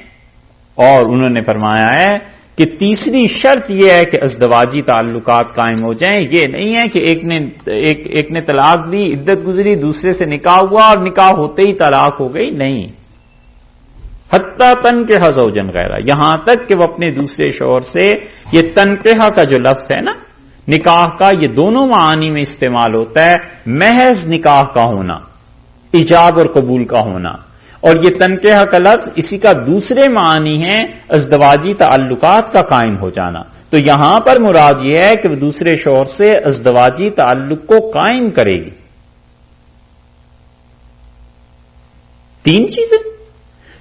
اور انہوں نے فرمایا ہے کہ تیسری شرط یہ ہے کہ ازدواجی تعلقات قائم ہو جائیں. یہ نہیں ہے کہ ایک نے طلاق دی، عدت گزری، دوسرے سے نکاح ہوا اور نکاح ہوتے ہی طلاق ہو گئی، نہیں. حتی تنکح زوجن غیرہ، یہاں تک کہ وہ اپنے دوسرے شوہر سے، یہ تنکح کا جو لفظ ہے نا نکاح کا، یہ دونوں معانی میں استعمال ہوتا ہے. محض نکاح کا ہونا، ایجاب اور قبول کا ہونا، اور یہ تنکیہ کا لفظ اسی کا دوسرے معنی ہے ازدواجی تعلقات کا قائم ہو جانا. تو یہاں پر مراد یہ ہے کہ وہ دوسرے شوہر سے ازدواجی تعلق کو قائم کرے گی. 3 چیزیں.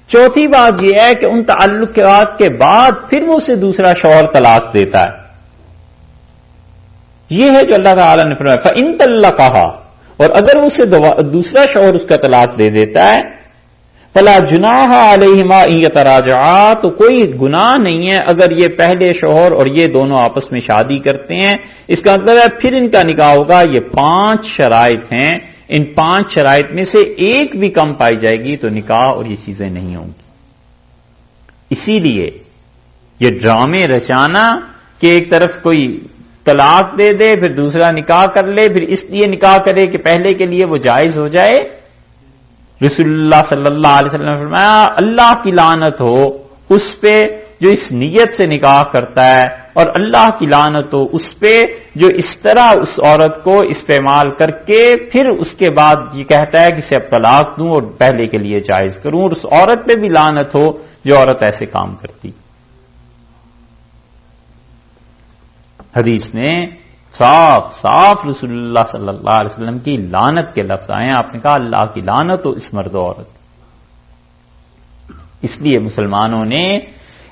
چوتھی بات یہ ہے کہ ان تعلقات کے بعد پھر وہ اسے دوسرا شوہر طلاق دیتا ہے. یہ ہے جو اللہ تعالی نے فرمایا فَإِن طَلَّقَهَا، اور اگر اسے دوسرا شوہر اس کا طلاق دے دیتا ہے فَلَا جُنَاحَ عَلَيْهِمَا إِن يَتَرَاجَعَا، تو کوئی گناہ نہیں ہے اگر یہ پہلے شوہر اور یہ دونوں آپس میں شادی کرتے ہیں. اس کا مطلب ہے پھر ان کا نکاح ہوگا. یہ 5 شرائط ہیں، ان 5 شرائط میں سے ایک بھی کم پائی جائے گی تو نکاح اور یہ چیزیں نہیں ہوں گی. اسی لیے یہ ڈرامے رچانا کہ ایک طرف کوئی طلاق دے دے پھر دوسرا نکاح کر لے، پھر اس لیے نکاح کرے کہ پہلے کے لیے وہ جائز ہو جائے. رسول اللہ صلی اللہ علیہ وسلم نے فرمایا اللہ کی لعنت ہو اس پہ جو اس نیت سے نکاح کرتا ہے، اور اللہ کی لعنت ہو اس پہ جو اس طرح اس عورت کو استعمال کر کے پھر اس کے بعد یہ کہتا ہے کہ اسے اب طلاق دوں اور پہلے کے لیے جائز کروں. اور اس عورت پہ بھی لعنت ہو جو عورت ایسے کام کرتی. حدیث میں صاف صاف رسول اللہ صلی اللہ علیہ وسلم کی لعنت کے لفظ آئے ہیں. آپ نے کہا اللہ کی لعنت ہو اس مرد و عورت. اس لیے مسلمانوں نے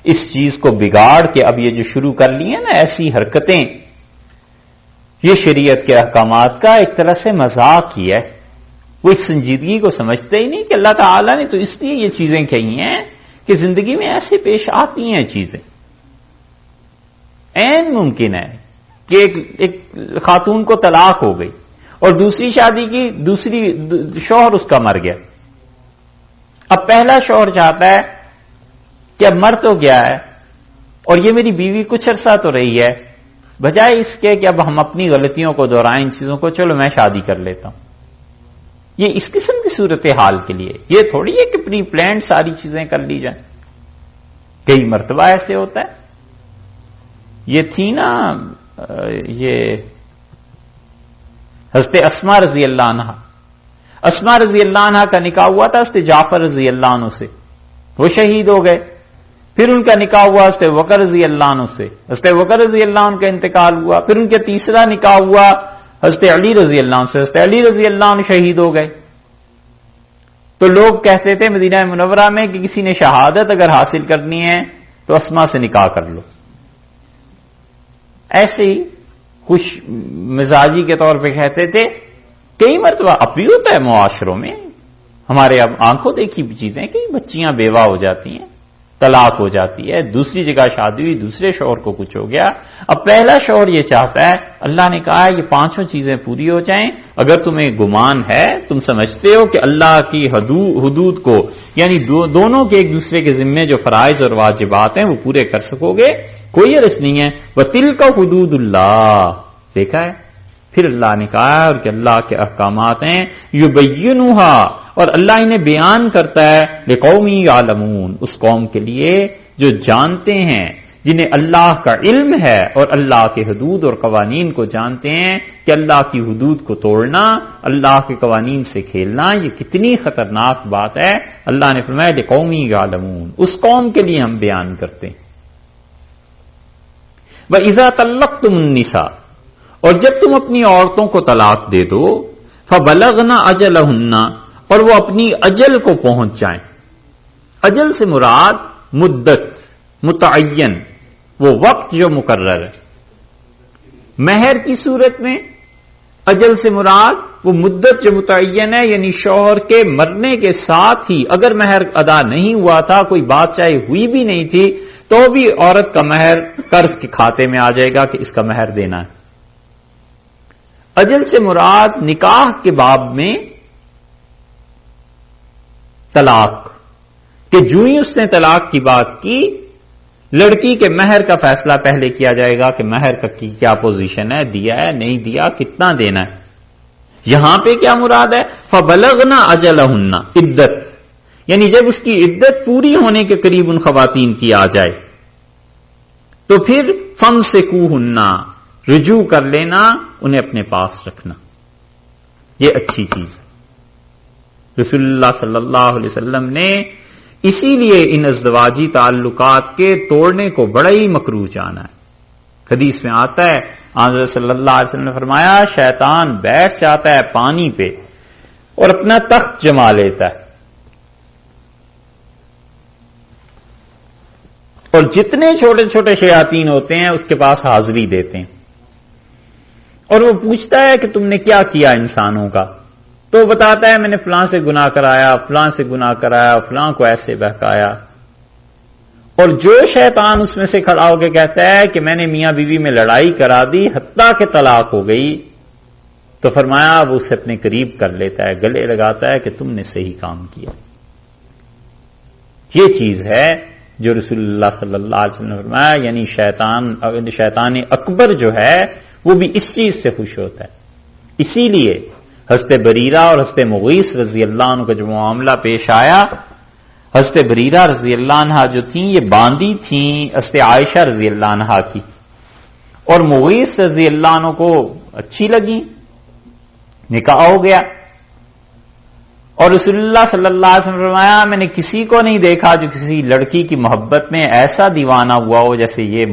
اس چیز کو بگاڑ کے اب یہ جو شروع کر لی ہیں نا ایسی حرکتیں، یہ شریعت کے احکامات کا ایک طرح سے مذاق ہی ہے. وہ اس سنجیدگی کو سمجھتے ہی نہیں کہ اللہ تعالیٰ نے تو اس لیے یہ چیزیں کہی ہیں کہ زندگی میں ایسے پیش آتی ہیں چیزیں. عین ممکن ہے کہ ایک خاتون کو طلاق ہو گئی اور دوسری شادی کی، دوسری شوہر اس کا مر گیا. اب پہلا شوہر چاہتا ہے کہ اب مر تو گیا ہے اور یہ میری بیوی کچھ عرصہ تو رہی ہے، بجائے اس کے کہ اب ہم اپنی غلطیوں کو دہرائیں ان چیزوں کو، چلو میں شادی کر لیتا ہوں. یہ اس قسم کی صورتحال کے لیے یہ تھوڑی ہے کہ پری پلانڈ ساری چیزیں کر لی جائیں. کئی مرتبہ ایسے ہوتا ہے. یہ تھی نا یہ حضرت اسما رضی اللہ عنہ، اسما رضی اللہ عنہ کا نکاح ہوا تھا حضرت جعفر رضی اللہ عنہ سے، وہ شہید ہو گئے. پھر ان کا نکاح ہوا حضرت بکر رضی اللہ عنہ سے، حضرت بکر رضی اللہ عنہ کا انتقال ہوا. پھر ان کا تیسرا نکاح ہوا حضرت علی رضی اللہ عنہ سے، حضرت علی رضی اللہ عنہ شہید ہو گئے. تو لوگ کہتے تھے مدینہ منورہ میں کہ کسی نے شہادت اگر حاصل کرنی ہے تو اسما سے نکاح کر لو. ایسے ہی خوش مزاجی کے طور پہ کہتے تھے. کئی مرتبہ اب بھی ہوتا ہے معاشروں میں، ہمارے اب آنکھوں دیکھی چیزیں کہ بچیاں بیوہ ہو جاتی ہیں، طلاق ہو جاتی ہے، دوسری جگہ شادی ہوئی، دوسرے شوہر کو کچھ ہو گیا. اب پہلا شوہر یہ چاہتا ہے، اللہ نے کہا ہے یہ پانچوں چیزیں پوری ہو جائیں. اگر تمہیں گمان ہے، تم سمجھتے ہو کہ اللہ کی حدود کو، یعنی دونوں کے ایک دوسرے کے ذمے جو فرائض اور واجبات ہیں وہ پورے کر سکو گے، کوئی عرض نہیں ہے. وَتِلْكَ حُدُودُ اللَّهِ، دیکھا ہے. پھر اللہ نے کہا ہے اور کہ اللہ کے احکامات ہیں، يُبَيِّنُهَا، اور اللہ انہیں بیان کرتا ہے، لِقَوْمٍ يَعْلَمُونَ، اس قوم کے لیے جو جانتے ہیں، جنہیں اللہ کا علم ہے اور اللہ کے حدود اور قوانین کو جانتے ہیں کہ اللہ کی حدود کو توڑنا، اللہ کے قوانین سے کھیلنا یہ کتنی خطرناک بات ہے. اللہ نے فرمایا لِقَوْمٍ يَعْلَمُونَ، اس قوم کے لیے ہم بیان کرتے ہیں. وَإِذَا طَلَّقْتُمُ النِّسَاءَ، اور جب تم اپنی عورتوں کو طلاق دے دو، فَبَلَغْنَ أَجَلَهُنَّ، اور وہ اپنی اجل کو پہنچ جائیں. اجل سے مراد مدت، متعین، وہ وقت جو مقرر ہے. مہر کی صورت میں اجل سے مراد وہ مدت جو متعین ہے، یعنی شوہر کے مرنے کے ساتھ ہی اگر مہر ادا نہیں ہوا تھا، کوئی بات چاہے ہوئی بھی نہیں تھی، تو بھی عورت کا مہر قرض کے کھاتے میں آ جائے گا کہ اس کا مہر دینا ہے. اجل سے مراد نکاح کے باب میں طلاق، کہ جو ہی اس نے طلاق کی بات کی، لڑکی کے مہر کا فیصلہ پہلے کیا جائے گا کہ مہر کا کیا پوزیشن ہے، دیا ہے نہیں دیا، کتنا دینا ہے. یہاں پہ کیا مراد ہے؟ فَبَلَغْنَ أَجَلَهُنَّ، عدت، یعنی جب اس کی عدت پوری ہونے کے قریب ان خواتین کی آ جائے تو پھر فَامْسِكُوهُنَّ، رجوع کر لینا، انہیں اپنے پاس رکھنا. یہ اچھی چیز ہے. رسول اللہ صلی اللہ علیہ وسلم نے اسی لیے ان ازدواجی تعلقات کے توڑنے کو بڑا ہی مکروہ جانا ہے. حدیث میں آتا ہے، حضرت صلی اللہ علیہ وسلم نے فرمایا شیطان بیٹھ جاتا ہے پانی پہ اور اپنا تخت جما لیتا ہے، اور جتنے چھوٹے چھوٹے شیاطین ہوتے ہیں اس کے پاس حاضری دیتے ہیں، اور وہ پوچھتا ہے کہ تم نے کیا کیا انسانوں کا، تو بتاتا ہے میں نے فلاں سے گناہ کرایا، فلاں سے گناہ کرایا، فلاں کو ایسے بہکایا. اور جو شیطان اس میں سے کھڑا ہو کے کہتا ہے کہ میں نے میاں بیوی میں لڑائی کرا دی حتیٰ کہ طلاق ہو گئی، تو فرمایا وہ اسے اپنے قریب کر لیتا ہے، گلے لگاتا ہے کہ تم نے صحیح کام کیا. یہ چیز ہے جو رسول اللہ صلی اللہ علیہ وسلم نے فرمایا، یعنی شیطان اکبر جو ہے وہ بھی اس چیز سے خوش ہوتا ہے. اسی لیے حضرت بریرہ اور حضرت مغیث رضی اللہ عنہ کا جو معاملہ پیش آیا، حضرت بریرہ رضی اللہ عنہ جو تھیں یہ باندی تھیں حضرت عائشہ رضی اللہ عنہ کی، اور مغیث رضی اللہ عنہ کو اچھی لگی، نکاح ہو گیا. اور رسول اللہ صلی اللہ علیہ وسلم نے فرمایا میں نے کسی کو نہیں دیکھا جو کسی لڑکی کی محبت میں ایسا دیوانہ ہوا ہو جیسے یہ